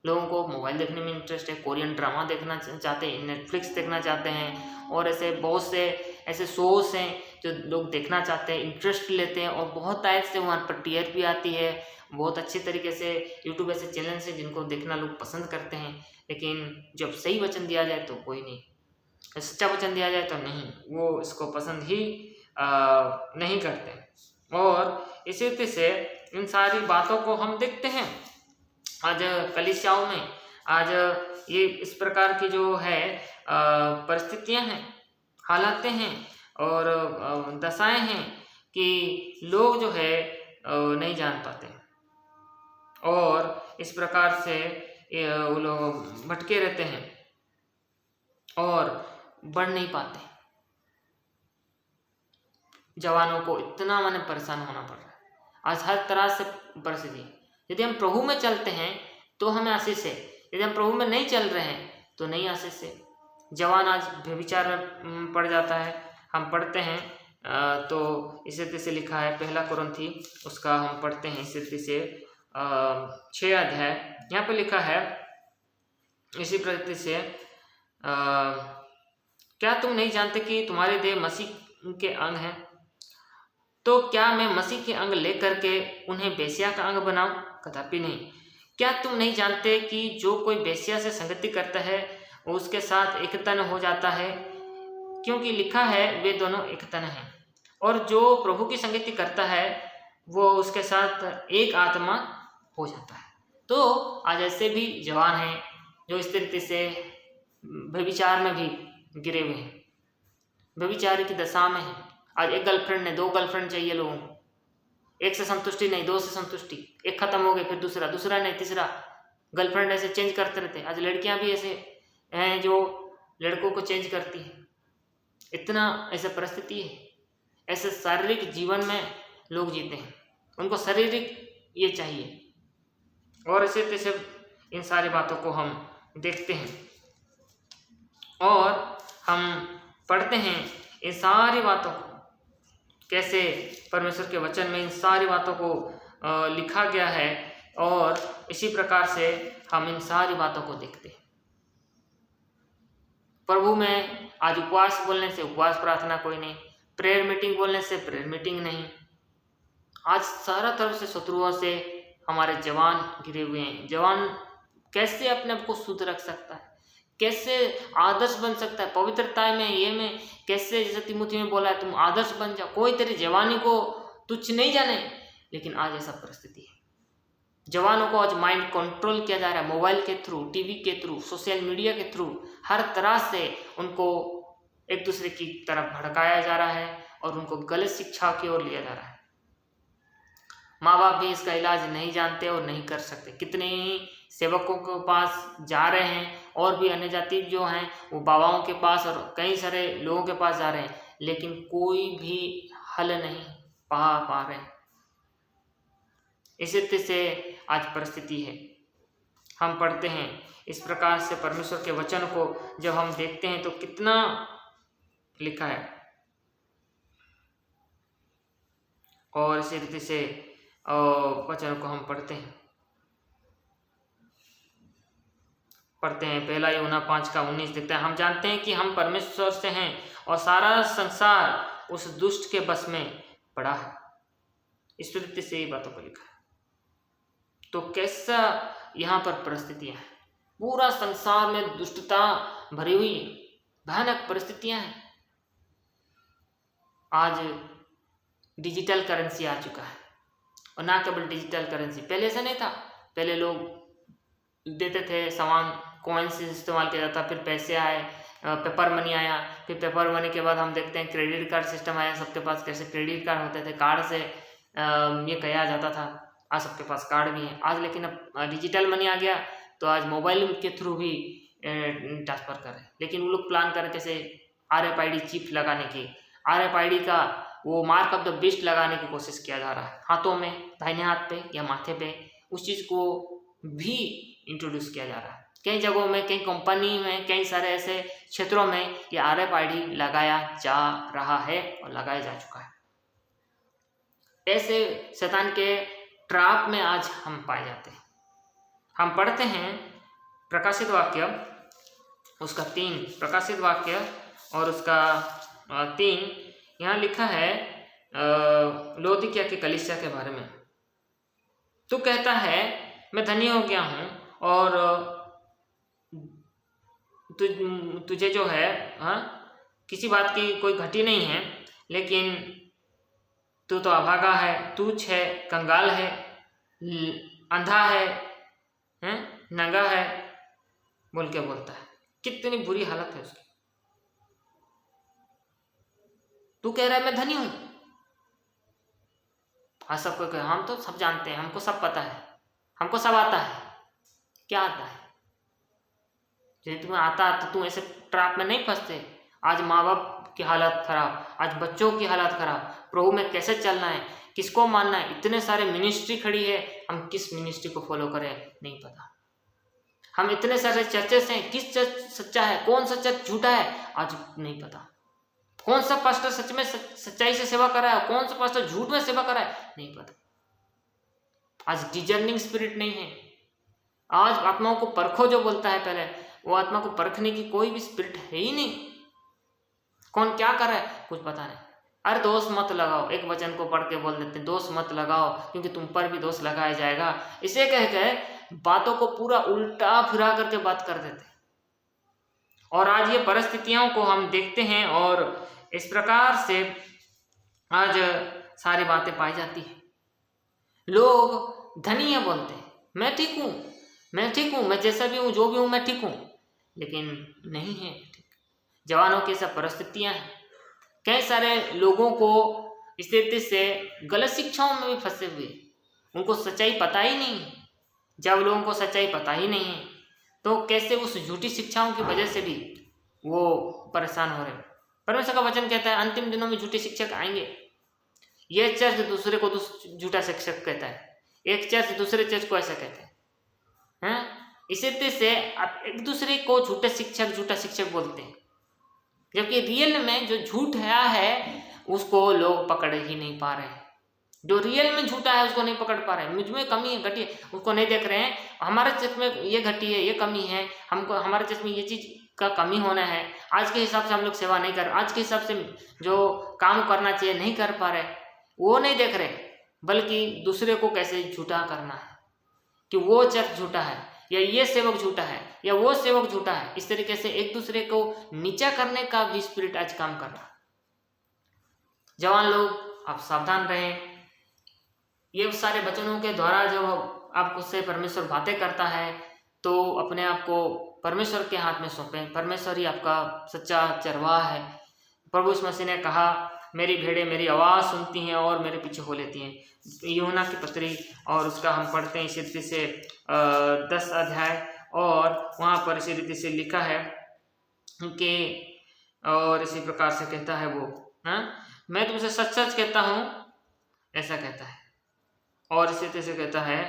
लोगों को मोबाइल देखने में इंटरेस्ट है, कोरियन ड्रामा देखना चाहते हैं, नेटफ्लिक्स देखना चाहते हैं और ऐसे बहुत से ऐसे शोज हैं जो लोग देखना चाहते हैं, इंटरेस्ट लेते हैं और बहुत टाइप से वहाँ पर टीआरपी आती है। बहुत अच्छे तरीके से यूट्यूब ऐसे चैनल से जिनको देखना लोग पसंद करते हैं। लेकिन जब सही वचन दिया जाए तो कोई नहीं, सच्चा वचन दिया जाए तो नहीं, वो इसको पसंद ही नहीं करते। और इसी तरह से इन सारी बातों को हम देखते हैं आज कलीसियाओं में। आज ये इस प्रकार की जो है परिस्थितियां हैं, हालातें हैं और दशाएं हैं कि लोग जो है नहीं जान पाते और इस प्रकार से वो लोग भटके रहते हैं और बढ़ नहीं पाते। जवानों को इतना माने परेशान होना पड़ रहा है आज हर तरह से परिस्थिति। यदि हम प्रभु में चलते हैं तो हमें आशीष है, यदि हम प्रभु में नहीं चल रहे हैं तो नहीं आशीष है। जवान आज व्यभिचार में पड़ जाता है। हम पढ़ते हैं तो इस रीति से लिखा है, पहला कुरिन्थी उसका हम पढ़ते हैं इस रीति से 6 अध्याय। यहाँ पे लिखा है इसी प्रकार से क्या तुम नहीं जानते कि तुम्हारे देह मसीह के अंग हैं, तो क्या मैं मसीह के अंग लेकर के उन्हें वेश्या का अंग बनाऊं? कदापि नहीं। क्या तुम नहीं जानते कि जो कोई वेश्या से संगति करता है उसके साथ एक तन हो जाता है, क्योंकि लिखा है वे दोनों एक तन हैं। और जो प्रभु की संगति करता है वो उसके साथ एक आत्मा हो जाता है। तो आज ऐसे भी जवान हैं जो इस तरीके से व्यभिचार में भी गिरे हुए हैं, व्यभिचार की दशा में है। आज एक गर्लफ्रेंड ने 2 गर्लफ्रेंड चाहिए लोगों को, एक से संतुष्टि नहीं, 2 से संतुष्टि, एक खत्म हो गई फिर दूसरा, दूसरा नहीं तीसरा, गर्लफ्रेंड ऐसे चेंज करते रहते हैं। आज लड़कियां भी ऐसे हैं जो लड़कों को चेंज करती हैं। इतना ऐसा परिस्थिति है, ऐसे शारीरिक जीवन में लोग जीते हैं, उनको शारीरिक ये चाहिए। और ऐसे तैसे इन सारी बातों को हम देखते हैं और हम पढ़ते हैं इन सारी बातों को, कैसे परमेश्वर के वचन में इन सारी बातों को लिखा गया है। और इसी प्रकार से हम इन सारी बातों को देखते हैं। प्रभु में आज उपवास बोलने से उपवास प्रार्थना कोई नहीं, प्रेयर मीटिंग बोलने से प्रेयर मीटिंग नहीं। आज सारा तरफ से शत्रुओं से हमारे जवान घिरे हुए हैं। जवान कैसे अपने आप को शुद्ध रख सकता है, कैसे आदर्श बन सकता है पवित्रता में, ये में कैसे, जैसे तिमुथी में बोला है तुम आदर्श बन जाओ, कोई तेरी जवानी को तुच्छ नहीं जाने। लेकिन आज ऐसा परिस्थिति है, जवानों को आज माइंड कंट्रोल किया जा रहा है, मोबाइल के थ्रू, टीवी के थ्रू, सोशल मीडिया के थ्रू, हर तरह से उनको एक दूसरे की तरफ भड़काया जा रहा है और उनको गलत शिक्षा की ओर लिया जा रहा है। माँ बाप भी इसका इलाज नहीं जानते और नहीं कर सकते। कितने ही सेवकों के पास जा रहे हैं और भी अन्य जाति जो हैं वो बाबाओं के पास और कई सारे लोगों के पास जा रहे हैं, लेकिन कोई भी हल नहीं पा रहे हैं। इसी तरह से आज परिस्थिति है। हम पढ़ते हैं इस प्रकार से परमेश्वर के वचन को जब हम देखते हैं तो कितना लिखा है। और इसी रीति से वचन को हम पढ़ते हैं पढ़ते हैं, पहला यूहन्ना 5:19 दिखता है। हम जानते हैं कि हम परमेश्वर से हैं और सारा संसार उस दुष्ट के बस में पड़ा है। इस रीति से ये बातों को लिखा है। तो कैसा यहाँ पर परिस्थितियां हैं, पूरा संसार में दुष्टता भरी हुई है, भयानक परिस्थितियां हैं। आज डिजिटल करेंसी आ चुका है, और ना केवल डिजिटल करेंसी, पहले ऐसा नहीं था। पहले लोग देते थे सामान, कॉइन्स इस्तेमाल किया जाता, फिर पैसे आए, पेपर मनी आया, फिर पेपर मनी के बाद हम देखते हैं क्रेडिट कार्ड सिस्टम आया। सबके पास कैसे क्रेडिट कार्ड होते थे, कार्ड से ये कहा जाता था। आज सबके पास कार्ड भी है। आज लेकिन अब डिजिटल मनी आ गया, तो आज मोबाइल के थ्रू भी ट्रांसफर करें। लेकिन वो लोग प्लान करें कैसे RFID चिप लगाने की, RFID का वो मार्क ऑफ द बेस्ट लगाने की कोशिश किया जा रहा है, हाथों में, दाहिने हाथ पे या माथे पे। उस चीज़ को भी इंट्रोड्यूस किया जा रहा है कई जगहों में, कई कंपनी में, कई सारे ऐसे क्षेत्रों में ये RFID लगाया जा रहा है और लगाया जा चुका है। ऐसे शैतान के ट्रैप में आज हम पाए जाते हैं। हम पढ़ते हैं प्रकाशित वाक्य उसका 3, प्रकाशित वाक्य और उसका 3, यहाँ लिखा है लौदीकिया की कलीसिया के बारे में। तो कहता है मैं धनी हो गया हूँ और तुझे जो है किसी बात की कोई घटी नहीं है, लेकिन तू तो अभागा है, तुच्छ है, कंगाल है, अंधा है, नंगा है, बोल के बोलता है। कितनी बुरी हालत है उसकी। तू कह रहा है मैं धनी हूं। आज सबको कह, हम तो सब जानते हैं, हमको सब पता है, हमको सब आता है। क्या आता है? यदि तुम्हें आता तो तुम ऐसे ट्रैप में नहीं फंसते। आज माँ बाप की हालत खराब, आज बच्चों की हालत खराब, प्रभु में कैसे चलना है, किसको मानना है। इतने सारे मिनिस्ट्री खड़ी है, हम किस मिनिस्ट्री को फॉलो करें नहीं पता। हम इतने सारे चर्चेस हैं, किस चर्च सच्चा है, कौन सा चर्च झूठा है, आज नहीं पता। कौन सा पास्टर सच में सच्चाई से सेवा कर रहा है, कौन सा पास्टर झूठ में सेवा कर रहा है, नहीं पता। आज डिजर्निंग स्पिरिट नहीं है। आज आत्माओं को परखो जो बोलता है, पहले वो आत्मा को परखने की कोई भी स्पिरिट है ही नहीं। कौन क्या कर रहा है कुछ पता नहीं। अरे दोष मत लगाओ, एक वचन को पढ़ के बोल देते हैं दोष मत लगाओ, क्योंकि तुम पर भी दोष लगाया जाएगा। इसे कह के बातों को पूरा उल्टा फिरा करके बात कर देते हैं। और आज ये परिस्थितियों को हम देखते हैं और इस प्रकार से आज सारी बातें पाई जाती है। लोग धनी है बोलते हैं, मैं ठीक हूँ, मैं ठीक हूँ, मैं जैसा भी हूँ, जो भी हूँ, मैं ठीक हूँ, लेकिन नहीं है ठीक। जवानों की सब परिस्थितियाँ हैं। कई सारे लोगों को स्थिति से गलत शिक्षाओं में भी फंसे हुए, उनको सच्चाई पता ही नहीं। जब लोगों को सच्चाई पता ही नहीं है तो कैसे उस झूठी शिक्षाओं की वजह से भी वो परेशान हो रहे। परमेश्वर का वचन कहता है अंतिम दिनों में झूठे शिक्षक आएंगे। यह चर्च दूसरे को झूठा शिक्षक कहता है, एक चर्च दूसरे चर्च को ऐसा कहता है। इसी तरह से एक दूसरे को झूठा शिक्षक बोलते हैं, जबकि रियल में जो झूठ है उसको लोग पकड़ ही नहीं पा रहे हैं। जो रियल में झूठा है उसको नहीं पकड़ पा रहे हैं। मुझ में कमी है, घटी है, उसको नहीं देख रहे हैं। हमारे चर्च में ये घटी है, ये कमी है, हमको हमारे चर्च में ये चीज़ का कमी होना है। आज के हिसाब से हम लोग सेवा नहीं कर, आज के हिसाब से जो काम करना चाहिए नहीं कर पा रहे, वो नहीं देख रहे, बल्कि दूसरे को कैसे झूठा करना है कि वो चर्च झूठा है या ये सेवक झूठा है या वो सेवक झूठा है। इस तरीके से एक दूसरे को नीचा करने का भी स्पिरिट आज काम कर रहा है। जवान लोग आप सावधान रहें। ये सारे वचनों के द्वारा जब आपको से परमेश्वर बातें करता है तो अपने आप को परमेश्वर के हाथ में सौंपें। परमेश्वर ही आपका सच्चा चरवाहा है। प्रभु यीशु मसीह ने कहा मेरी भेड़ें मेरी आवाज़ सुनती हैं और मेरे पीछे हो लेती हैं। यूहन्ना की पत्री और उसका हम पढ़ते हैं इसी रीति से 10 अध्याय, और वहाँ पर इसी रीति से लिखा है कि और इसी प्रकार से कहता है वो, मैं तुमसे सच सच कहता हूँ, ऐसा कहता है। और इसी तरह से कहता है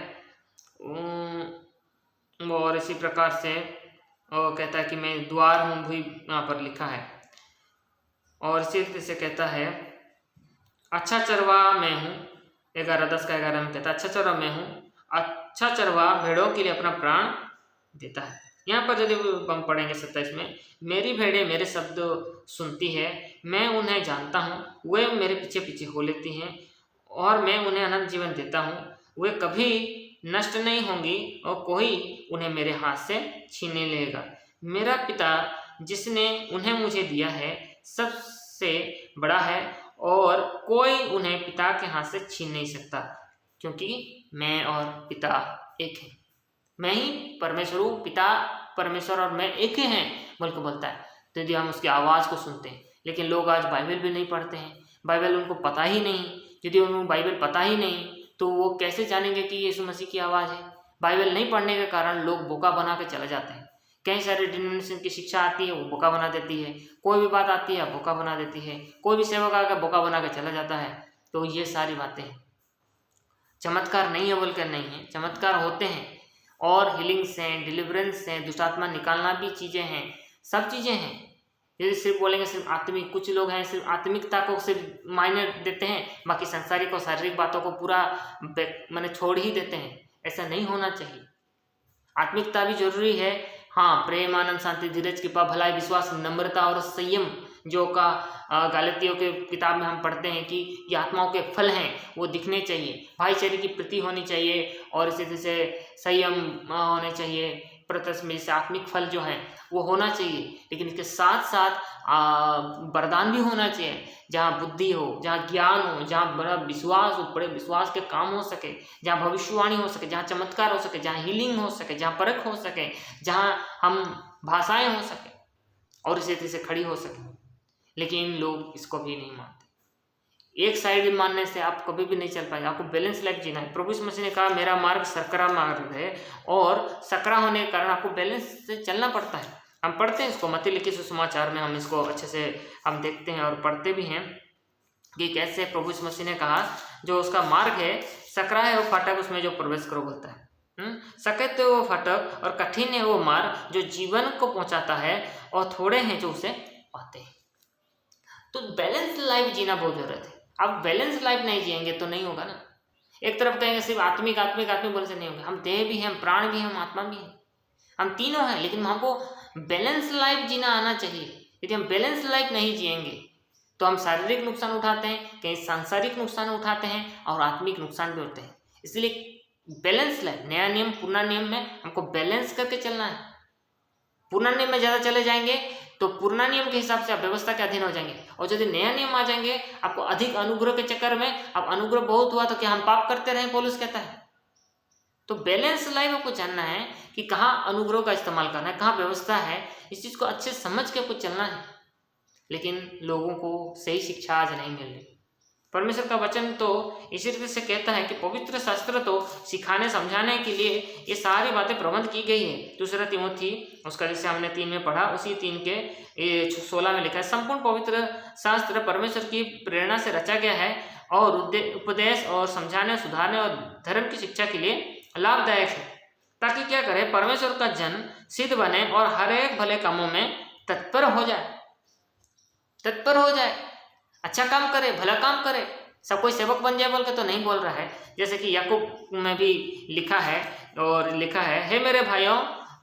और इसी प्रकार से कहता है कि मैं द्वार हूँ, भी यहाँ पर लिखा है। और इसी तरह से कहता है अच्छा चरवाहा मैं हूँ, 11:10 का 11 में कहता है अच्छा चरवाहा मैं हूँ, अच्छा चरवाहा भेड़ों के लिए अपना प्राण देता है। यहाँ पर यदि हम पढ़ेंगे 27 में, मेरी भेड़ें मेरे शब्द सुनती है, मैं उन्हें जानता हूँ, वे मेरे पीछे पीछे हो लेती हैं और मैं उन्हें अनंत जीवन देता हूँ। वे कभी नष्ट नहीं होंगी और कोई उन्हें मेरे हाथ से छीन नहीं लेगा। मेरा पिता जिसने उन्हें मुझे दिया है सबसे बड़ा है और कोई उन्हें पिता के हाथ से छीन नहीं सकता, क्योंकि मैं और पिता एक हैं। मैं ही परमेश्वर हूँ, पिता परमेश्वर और मैं एक ही हैं बोल के बोलता है। तो यदि हम उसकी आवाज़ को सुनते हैं, लेकिन लोग आज बाइबल भी नहीं पढ़ते हैं, बाइबल उनको पता ही नहीं। यदि उनको बाइबल पता ही नहीं तो वो कैसे जानेंगे कि यीशु मसीह की आवाज़ है। बाइबल नहीं पढ़ने के कारण लोग बोका बना के चले जाते हैं। कई सारे डिनोमिनेशन की शिक्षा आती है, वो बोका बना देती है। कोई भी बात आती है बोका बना देती है। कोई भी सेवक आकर बोका बना के चला जाता है। तो ये सारी बातें चमत्कार नहीं है बोलकर नहीं है, चमत्कार होते हैं और हीलिंग्स हैं, डिलीवरेंस हैं, दुष्ट आत्मा निकालना भी चीज़ें हैं, सब चीज़ें हैं। यदि सिर्फ बोलेंगे सिर्फ आत्मिक, कुछ लोग हैं सिर्फ आत्मिकता को सिर्फ मायने देते हैं, बाकी सांसारिक और शारीरिक बातों को पूरा मैंने छोड़ ही देते हैं। ऐसा नहीं होना चाहिए। आत्मिकता भी जरूरी है, हाँ। प्रेम, आनंद, शांति, धीरज, कृपा, भलाई, विश्वास, नम्रता और संयम, जो का गलातियों के किताब में हम पढ़ते हैं कि ये आत्माओं के फल हैं, वो दिखने चाहिए। भाईचारे की प्रीति होनी चाहिए और इसी तरह से संयम होने चाहिए। प्रत्यक्ष में जैसे आत्मिक फल जो है वो होना चाहिए, लेकिन इसके साथ साथ वरदान भी होना चाहिए, जहाँ बुद्धि हो, जहाँ ज्ञान हो, जहाँ बड़ा विश्वास हो, बड़े विश्वास के काम हो सके, जहाँ भविष्यवाणी हो सके, जहाँ चमत्कार हो सके, जहाँ हीलिंग हो सके, जहाँ परख हो सके, जहाँ हम भाषाएं हो सके और इसी तरह से खड़ी हो सके। लेकिन लोग इसको भी नहीं मानते। एक साइड मानने से आप कभी भी नहीं चल पाएंगे। आपको बैलेंस लाइफ जीना है। प्रभु यीशु मसीह ने कहा मेरा मार्ग सकरा मार्ग है, और सकरा होने के कारण आपको बैलेंस से चलना पड़ता है। हम पढ़ते हैं इसको मत्ती लिखे सुसमाचार में, हम इसको अच्छे से हम देखते हैं और पढ़ते भी हैं कि कैसे प्रभु यीशु मसीह ने कहा जो उसका मार्ग है सकरा है वो फाटक, उसमें जो प्रवेश करो बोलता है। सकत है वो फाटक और कठिन है वो मार्ग जो जीवन को पहुंचाता है, और थोड़े हैं जो उसे पाते हैं। तो बैलेंस लाइफ जीना बहुत जरूरत है। अब बैलेंस लाइफ नहीं जिएंगे तो नहीं होगा ना। एक तरफ कहेंगे सिर्फ आत्मिक आत्मिक आत्मिक बोलने से नहीं होगा। हम देह भी हैं, हम प्राण भी हैं, हम आत्मा भी हैं, हम तीनों हैं, लेकिन हमको बैलेंस लाइफ जीना आना चाहिए। यदि हम बैलेंस लाइफ नहीं जिएंगे तो हम शारीरिक नुकसान उठाते हैं, कहीं सांसारिक नुकसान उठाते हैं और आत्मिक नुकसान भी होते हैं। इसलिए बैलेंस लाइफ, नया नियम पुराना नियम में हमको बैलेंस करके चलना है। पुराना नियम में ज़्यादा चले जाएंगे तो पुराना नियम के हिसाब से आप व्यवस्था के अधीन हो जाएंगे, और यदि नया नियम आ जाएंगे आपको अधिक अनुग्रह के चक्कर में, अब अनुग्रह बहुत हुआ तो क्या हम पाप करते रहें, पौलुस कहता है। तो बैलेंस लाइफ आपको जानना है कि कहाँ अनुग्रह का इस्तेमाल करना है, कहाँ व्यवस्था है, इस चीज़ को अच्छे समझ के आपको चलना है। लेकिन लोगों को सही शिक्षा आज नहीं मिल रही। परमेश्वर का वचन तो इसी रीति से कहता है कि पवित्र शास्त्र तो सिखाने समझाने के लिए ये सारी बातें प्रबंध की गई है। दूसरा तिमोथी उसका जैसे हमने 3 में पढ़ा, उसी 3 के 16 में लिखा है, संपूर्ण पवित्र शास्त्र परमेश्वर की प्रेरणा से रचा गया है और उपदेश और समझाने, सुधारने और धर्म की शिक्षा के लिए लाभदायक है, ताकि क्या करे, परमेश्वर का जन सिद्ध बने और हर एक भले कामों में तत्पर हो जाए, तत्पर हो जाए, अच्छा काम करे, भला काम करे। सब कोई सेवक बन जाए बोल के तो नहीं बोल रहा है। जैसे कि याकूब में भी लिखा है, और लिखा है, हे मेरे भाइयों,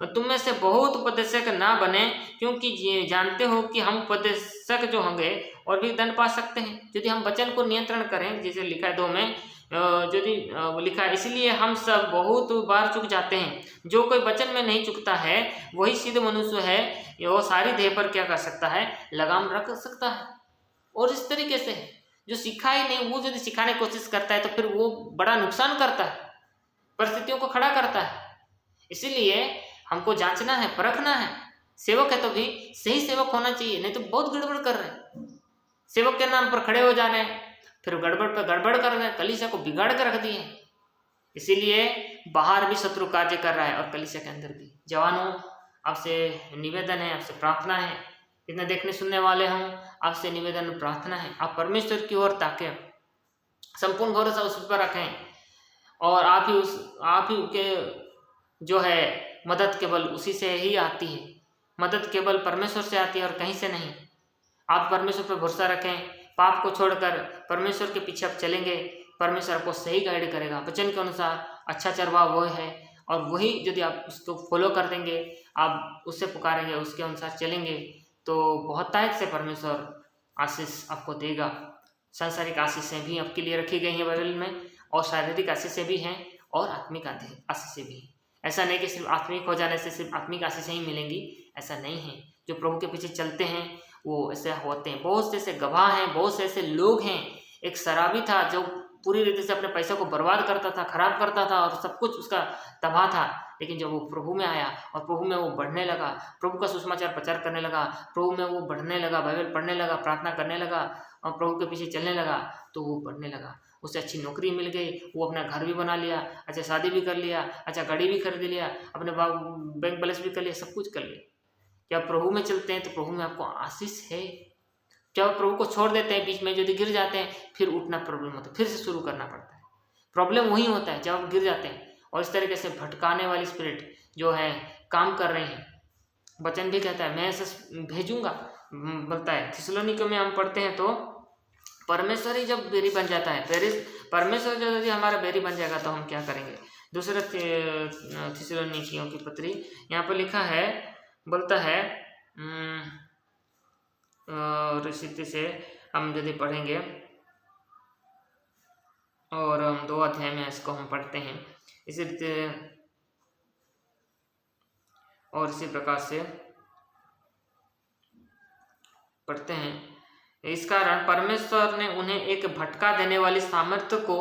तुम में से बहुत उपदेशक ना बने, क्योंकि जानते हो कि हम उपदेशक जो होंगे और भी दंड पा सकते हैं यदि हम वचन को नियंत्रण करें। जैसे लिखा है 2 में यदि लिखा है, इसलिए हम सब बहुत बार चुक जाते हैं। जो कोई वचन में नहीं चुकता है वही सिद्ध मनुष्य है, वो सारी देह पर क्या कर सकता है, लगाम रख सकता है। और इस तरीके से जो सीखा ही नहीं, वो यदि सिखाने की कोशिश करता है तो फिर वो बड़ा नुकसान करता है, परिस्थितियों को खड़ा करता है। इसीलिए हमको जांचना है, परखना है। सेवक है तो भी सही सेवक होना चाहिए, नहीं तो बहुत गड़बड़ कर रहे हैं। सेवक के नाम पर खड़े हो जा रहे हैं, फिर गड़बड़ पर गड़बड़ कर रहे हैं, कलीसिया को बिगाड़ कर रख दिए। इसीलिए बाहर भी शत्रु कार्य कर रहा है और कलीसिया के अंदर भी। जवानों, आपसे निवेदन है, आपसे प्रार्थना है, इतने देखने सुनने वाले हों, आपसे निवेदन प्रार्थना है, आप परमेश्वर की ओर ताकें, संपूर्ण भरोसा उस पर रखें, और आप ही के जो है मदद केवल उसी से ही आती है। मदद केवल परमेश्वर से आती है और कहीं से नहीं। आप परमेश्वर पर भरोसा रखें, पाप को छोड़कर परमेश्वर के पीछे आप चलेंगे, परमेश्वर आपको सही गाइड करेगा। वचन के अनुसार अच्छा चरवाहा वो है, और वही यदि आप उसको फॉलो कर देंगे, आप उससे पुकारेंगे, उसके अनुसार चलेंगे, तो बहुतायत से परमेश्वर आशीष आपको देगा। सांसारिक आशीषें भी आपके लिए रखी गई हैं बाइबल में, और शारीरिक आशीषें भी हैं और आत्मिक आशीषें भी हैं। ऐसा नहीं कि सिर्फ आत्मिक हो जाने से सिर्फ आत्मिक आशीषें ही मिलेंगी, ऐसा नहीं है। जो प्रभु के पीछे चलते हैं वो ऐसे होते हैं। बहुत से ऐसे गवाह हैं, बहुत से ऐसे लोग हैं। एक शराबी था जो पूरी रीति से अपने पैसे को बर्बाद करता था, खराब करता था और सब कुछ उसका तबाह था, लेकिन जब वो प्रभु में आया और प्रभु में वो बढ़ने लगा, प्रभु का सुसमाचार प्रचार करने लगा, प्रभु में वो बढ़ने लगा, बाइबल पढ़ने लगा, प्रार्थना करने लगा और प्रभु के पीछे चलने लगा, तो वो बढ़ने लगा। उसे अच्छी नौकरी मिल गई, वो अपना घर भी बना लिया, अच्छा शादी भी कर लिया, अच्छा गाड़ी भी खरीद लिया, अपने बैंक बैलेंस भी कर लिया, सब कुछ कर लिया। जब प्रभु में चलते हैं तो प्रभु में आपको आशीष है। जब प्रभु को छोड़ देते हैं, बीच में यदि गिर जाते हैं, फिर उठना प्रॉब्लम होता है, फिर से शुरू करना पड़ता है। प्रॉब्लम वही होता है जब आप गिर जाते हैं। और इस तरीके से भटकाने वाली स्पिरिट जो है काम कर रहे हैं। वचन भी कहता है मैं ऐसा भेजूंगा, बोलता है थिस्सलुनीके में हम पढ़ते हैं तो परमेश्वर ही जब बेरी बन जाता है, परमेश्वर जब यदि हमारा बेरी बन जाएगा तो हम क्या करेंगे। दूसरा थिस्सलुनीकियों की पत्री यहाँ पर लिखा है, बोलता है और इसी से हम यदि पढ़ेंगे और हम 2 अध्याय में इसको हम पढ़ते हैं, इसी और इसी प्रकार से पढ़ते हैं। इस कारण परमेश्वर ने उन्हें एक भटका देने वाली सामर्थ्य को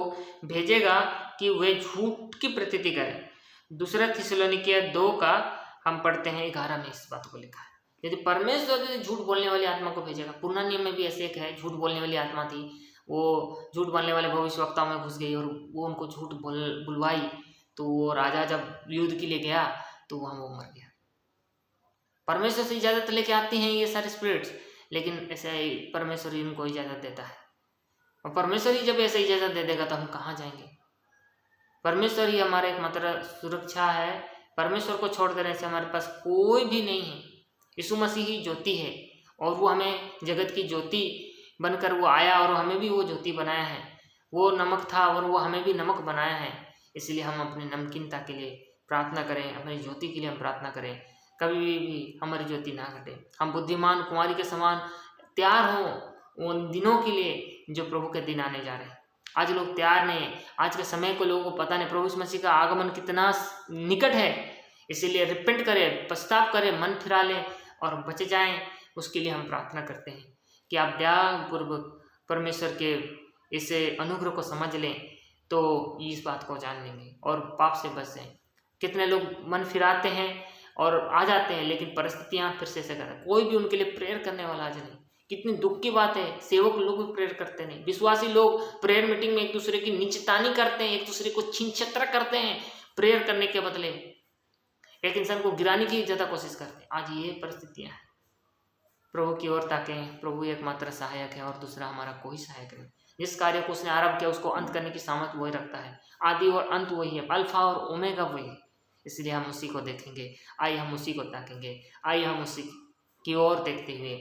भेजेगा कि वे झूठ की प्रतीति करें। दूसरा थिस्सलुनीके 2 का हम पढ़ते हैं 11 में इस बात को लिखा है। यदि परमेश्वर यदि झूठ बोलने वाली आत्मा को भेजेगा, पुराना नियम में भी ऐसे एक है, झूठ बोलने वाली आत्मा थी, वो झूठ बोलने वाले भविष्यवक्ताओं में घुस गई और वो उनको झूठ बुलवाई, तो वो राजा जब युद्ध के लिए गया तो वहाँ वो मर गया। परमेश्वर से इजाज़त लेके आती हैं ये सारे स्पिरिट्स, लेकिन ऐसे परमेश्वर ही उनको इजाज़त देता है। और परमेश्वर ही जब ऐसे इजाज़त दे देगा तो हम कहाँ जाएंगे। परमेश्वर ही हमारा एकमात्र सुरक्षा है। परमेश्वर को छोड़ देने से हमारे पास कोई भी नहीं है। यीशु मसीह ही ज्योति है और वो हमें जगत की ज्योति बनकर वो आया और हमें भी वो ज्योति बनाया है। वो नमक था और वो हमें भी नमक बनाया है। इसलिए हम अपनी नमकीनता के लिए प्रार्थना करें, अपनी ज्योति के लिए हम प्रार्थना करें, कभी भी हमारी ज्योति ना घटे। हम बुद्धिमान कुमारी के समान तैयार हों उन दिनों के लिए जो प्रभु के दिन आने जा रहे हैं। आज लोग तैयार नहीं है। आज के समय को लोगों को पता नहीं प्रभु यीशु मसीह का आगमन कितना निकट है। इसीलिए रिपेंट करें, पश्चाताप करें, मन फिरा लें और बच जाएं। उसके लिए हम प्रार्थना करते हैं कि आप दयापूर्वक परमेश्वर के इस अनुग्रह को समझ लें तो इस बात को जान लेंगे और पाप से बच जाएं। कितने लोग मन फिराते हैं और आ जाते हैं, लेकिन परिस्थितियां फिर से करते हैं। कोई भी उनके लिए प्रेयर करने वाला आज नहीं। कितनी दुख की बात है, सेवक लोग भी प्रेयर करते नहीं। विश्वासी लोग प्रेयर मीटिंग में एक दूसरे की नीचतानी करते हैं, एक दूसरे को छीन छत्र करते हैं प्रेयर करने के बदले, एक इंसान को गिराने की ज़्यादा कोशिश करते हैं। आज ये परिस्थितियां हैं। प्रभु की ओर ताकें। प्रभु एकमात्र सहायक है और दूसरा हमारा कोई सहायक नहीं। जिस कार्य को उसने आरंभ किया उसको अंत करने की सामर्थ्य वही रखता है। आदि और अंत वही है, अल्फा और ओमेगा वही है। इसलिए हम उसी को देखेंगे। आइए हम उसी को ताकेंगे। आइए हम उसी की ओर देखते हुए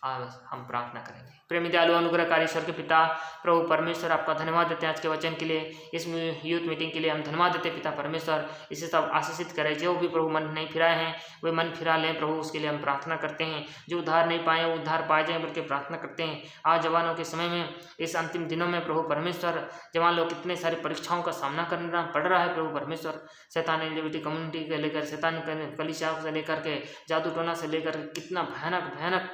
आज हम प्रार्थना करेंगे। प्रेमी दयालु अनुग्रहकारी ईश्वर के पिता प्रभु परमेश्वर, आपका धन्यवाद देते हैं आज के वचन के लिए, इस यूथ मीटिंग के लिए हम धन्यवाद देते हैं पिता परमेश्वर। इसे सब आशीषित करें। जो भी प्रभु मन नहीं फिराए हैं वे मन फिरा लें प्रभु, उसके लिए हम प्रार्थना करते हैं। जो उद्धार नहीं पाए वो उद्धार पाए जाएं बल्कि प्रार्थना करते हैं। आज जवानों के समय में, इस अंतिम दिनों में प्रभु परमेश्वर, जवान लोग कितने सारी परीक्षाओं का सामना करना पड़ रहा है प्रभु परमेश्वर। शैतान एलजीबीटी कम्युनिटी को लेकर, शैतान कलीसिया से लेकर के, जादू टोना से लेकर कितना भयानक भयानक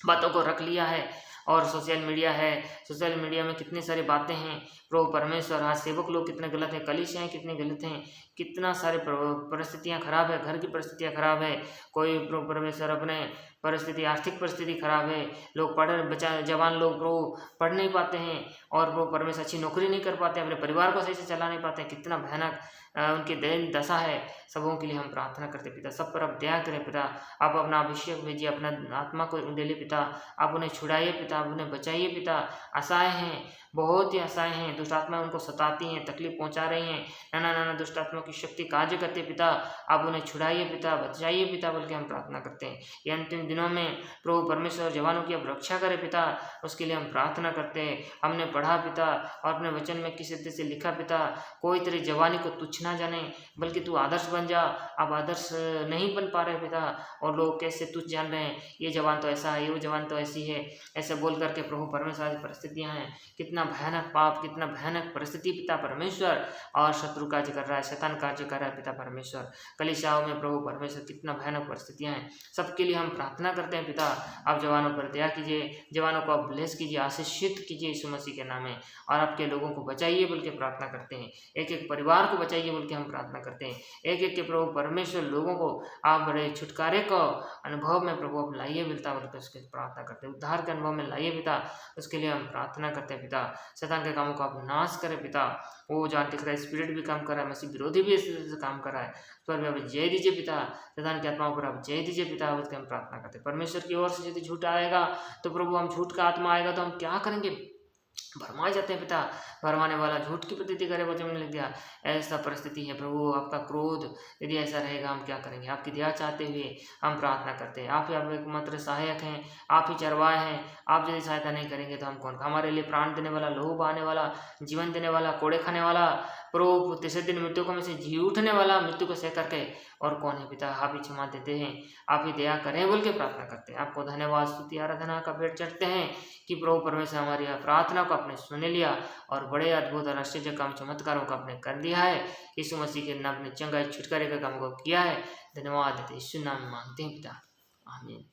बातों को रख लिया है। और सोशल मीडिया है, सोशल मीडिया में कितनी सारी बातें हैं प्रभु परमेश्वर। आज सेवक लोग कितने गलत हैं, कलीसियाएँ कितनी गलत हैं, कितना सारे परिस्थितियाँ खराब है, घर की परिस्थितियाँ खराब है। कोई प्रभु परमेश्वर अपने परिस्थिति, आर्थिक परिस्थिति खराब है, लोग जवान लोग प्रभु पढ़ नहीं पाते हैं और प्रभु परमेश्वर अच्छी नौकरी नहीं कर पाते, अपने परिवार को सही से चला नहीं पाते। कितना भयानक उनकी दैनिक दशा है। सबों के लिए हम प्रार्थना करते पिता, सब पर आप दया करें पिता। आप अपना अभिषेक भेजिए, अपना आत्मा को दे ले पिता। आप उन्हें छुड़ाइए पिता, आप उन्हें बचाइए पिता। आशाएं हैं बहुत ही आशाएं हैं, दुष्ट आत्माएं उनको सताती हैं, तकलीफ पहुंचा रही हैं, नाना नाना दुष्ट आत्माओं की शक्ति कार्य करते पिता, आप उन्हें छुड़ाइए पिता, बचाइए पिता, बल्कि हम प्रार्थना करते हैं। ये अंतिम दिनों में प्रभु परमेश्वर जवानों की अब रक्षा करे पिता, उसके लिए हम प्रार्थना करते हैं। हमने पढ़ा पिता और अपने वचन में किसी तरह से लिखा पिता, कोई तेरी जवानी को तुच्छ ना जाने, बल्कि तू आदर्श बन जा। आप आदर्श नहीं बन पा रहे पिता, और लोग कैसे तुच्छ जान रहे हैं, ये जवान तो ऐसा है, ये जवान तो ऐसी है, ऐसे बोल करके प्रभु परमेश्वर आज परिस्थितियाँ हैं, कितना भयानक पाप, कितना भयानक परिस्थिति पिता परमेश्वर, और शत्रु कार्य कर रहा है, शैतान कार्य कर रहा है पिता परमेश्वर, कलीसियाओं में प्रभु परमेश्वर कितना भयानक परिस्थितियाँ हैं। सबके लिए हम प्रार्थना करते हैं पिता, आप जवानों पर दया कीजिए, जवानों को आप ब्लेस कीजिए, आशीषित कीजिए यीशु मसीह के नाम में, और आपके लोगों को बचाइए बोल के प्रार्थना करते हैं। एक एक परिवार को बचाइए बोल के हम प्रार्थना करते हैं। एक एक के प्रभु परमेश्वर लोगों को आप बड़े छुटकारे को अनुभव में प्रभु आप लाइए पिता, बोल के उसके प्रार्थना करते हैं। उद्धार के अनुभव में लाइए पिता, उसके लिए हम प्रार्थना करते हैं पिता। शैतान के कामों को आप नाश करें पिता, वो जहाँ दिख रहा है स्पिरिट भी काम कर रहा है, मसीह विरोधी भी इस तरह से काम कर रहा है, पर आप जय दीजिए पिता, शैतान की आत्माओं पर आप जय दीजिए पिता, उसके हम प्रार्थना करते हैं। परमेश्वर की ओर से यदि झूठ आएगा तो प्रभु हम झूठ का आत्मा आएगा तो हम क्या करेंगे, भरमाए जाते हैं पिता, भरमाने वाला झूठ की प्रतीति करे वचन में लिख दिया। ऐसा परिस्थिति है प्रभु, आपका क्रोध यदि ऐसा रहेगा हम क्या करेंगे। आपकी दया चाहते हुए हम प्रार्थना करते हैं। आप ही आप एकमात्र सहायक हैं, आप ही चरवाहे हैं, आप यदि सहायता नहीं करेंगे तो हम कौन। हमारे लिए प्राण देने वाला, लहू बहाने वाला, जीवन देने वाला, कोड़े खाने वाला, प्रभु तीसरे दिन मृत्यु को में से जी उठने वाला, मृत्यु को सह करके और कौन है पिता। आप ही क्षमा देते हैं, आप ही दया करें बोल के प्रार्थना करते हैं। आपको धन्यवाद स्तुति आराधना का भेंट चढ़ते हैं कि प्रभु परमेश्वर हमारी प्रार्थना को आपने सुन लिया और बड़े अद्भुत और आश्चर्य काम चमत्कारों को आपने कर दिया है। यीशु मसीह के नाम ने चंगाई छुटकारे का काम को किया है। धन्यवाद देते यीशु नाम में मांगते हैं पिता, आमीन।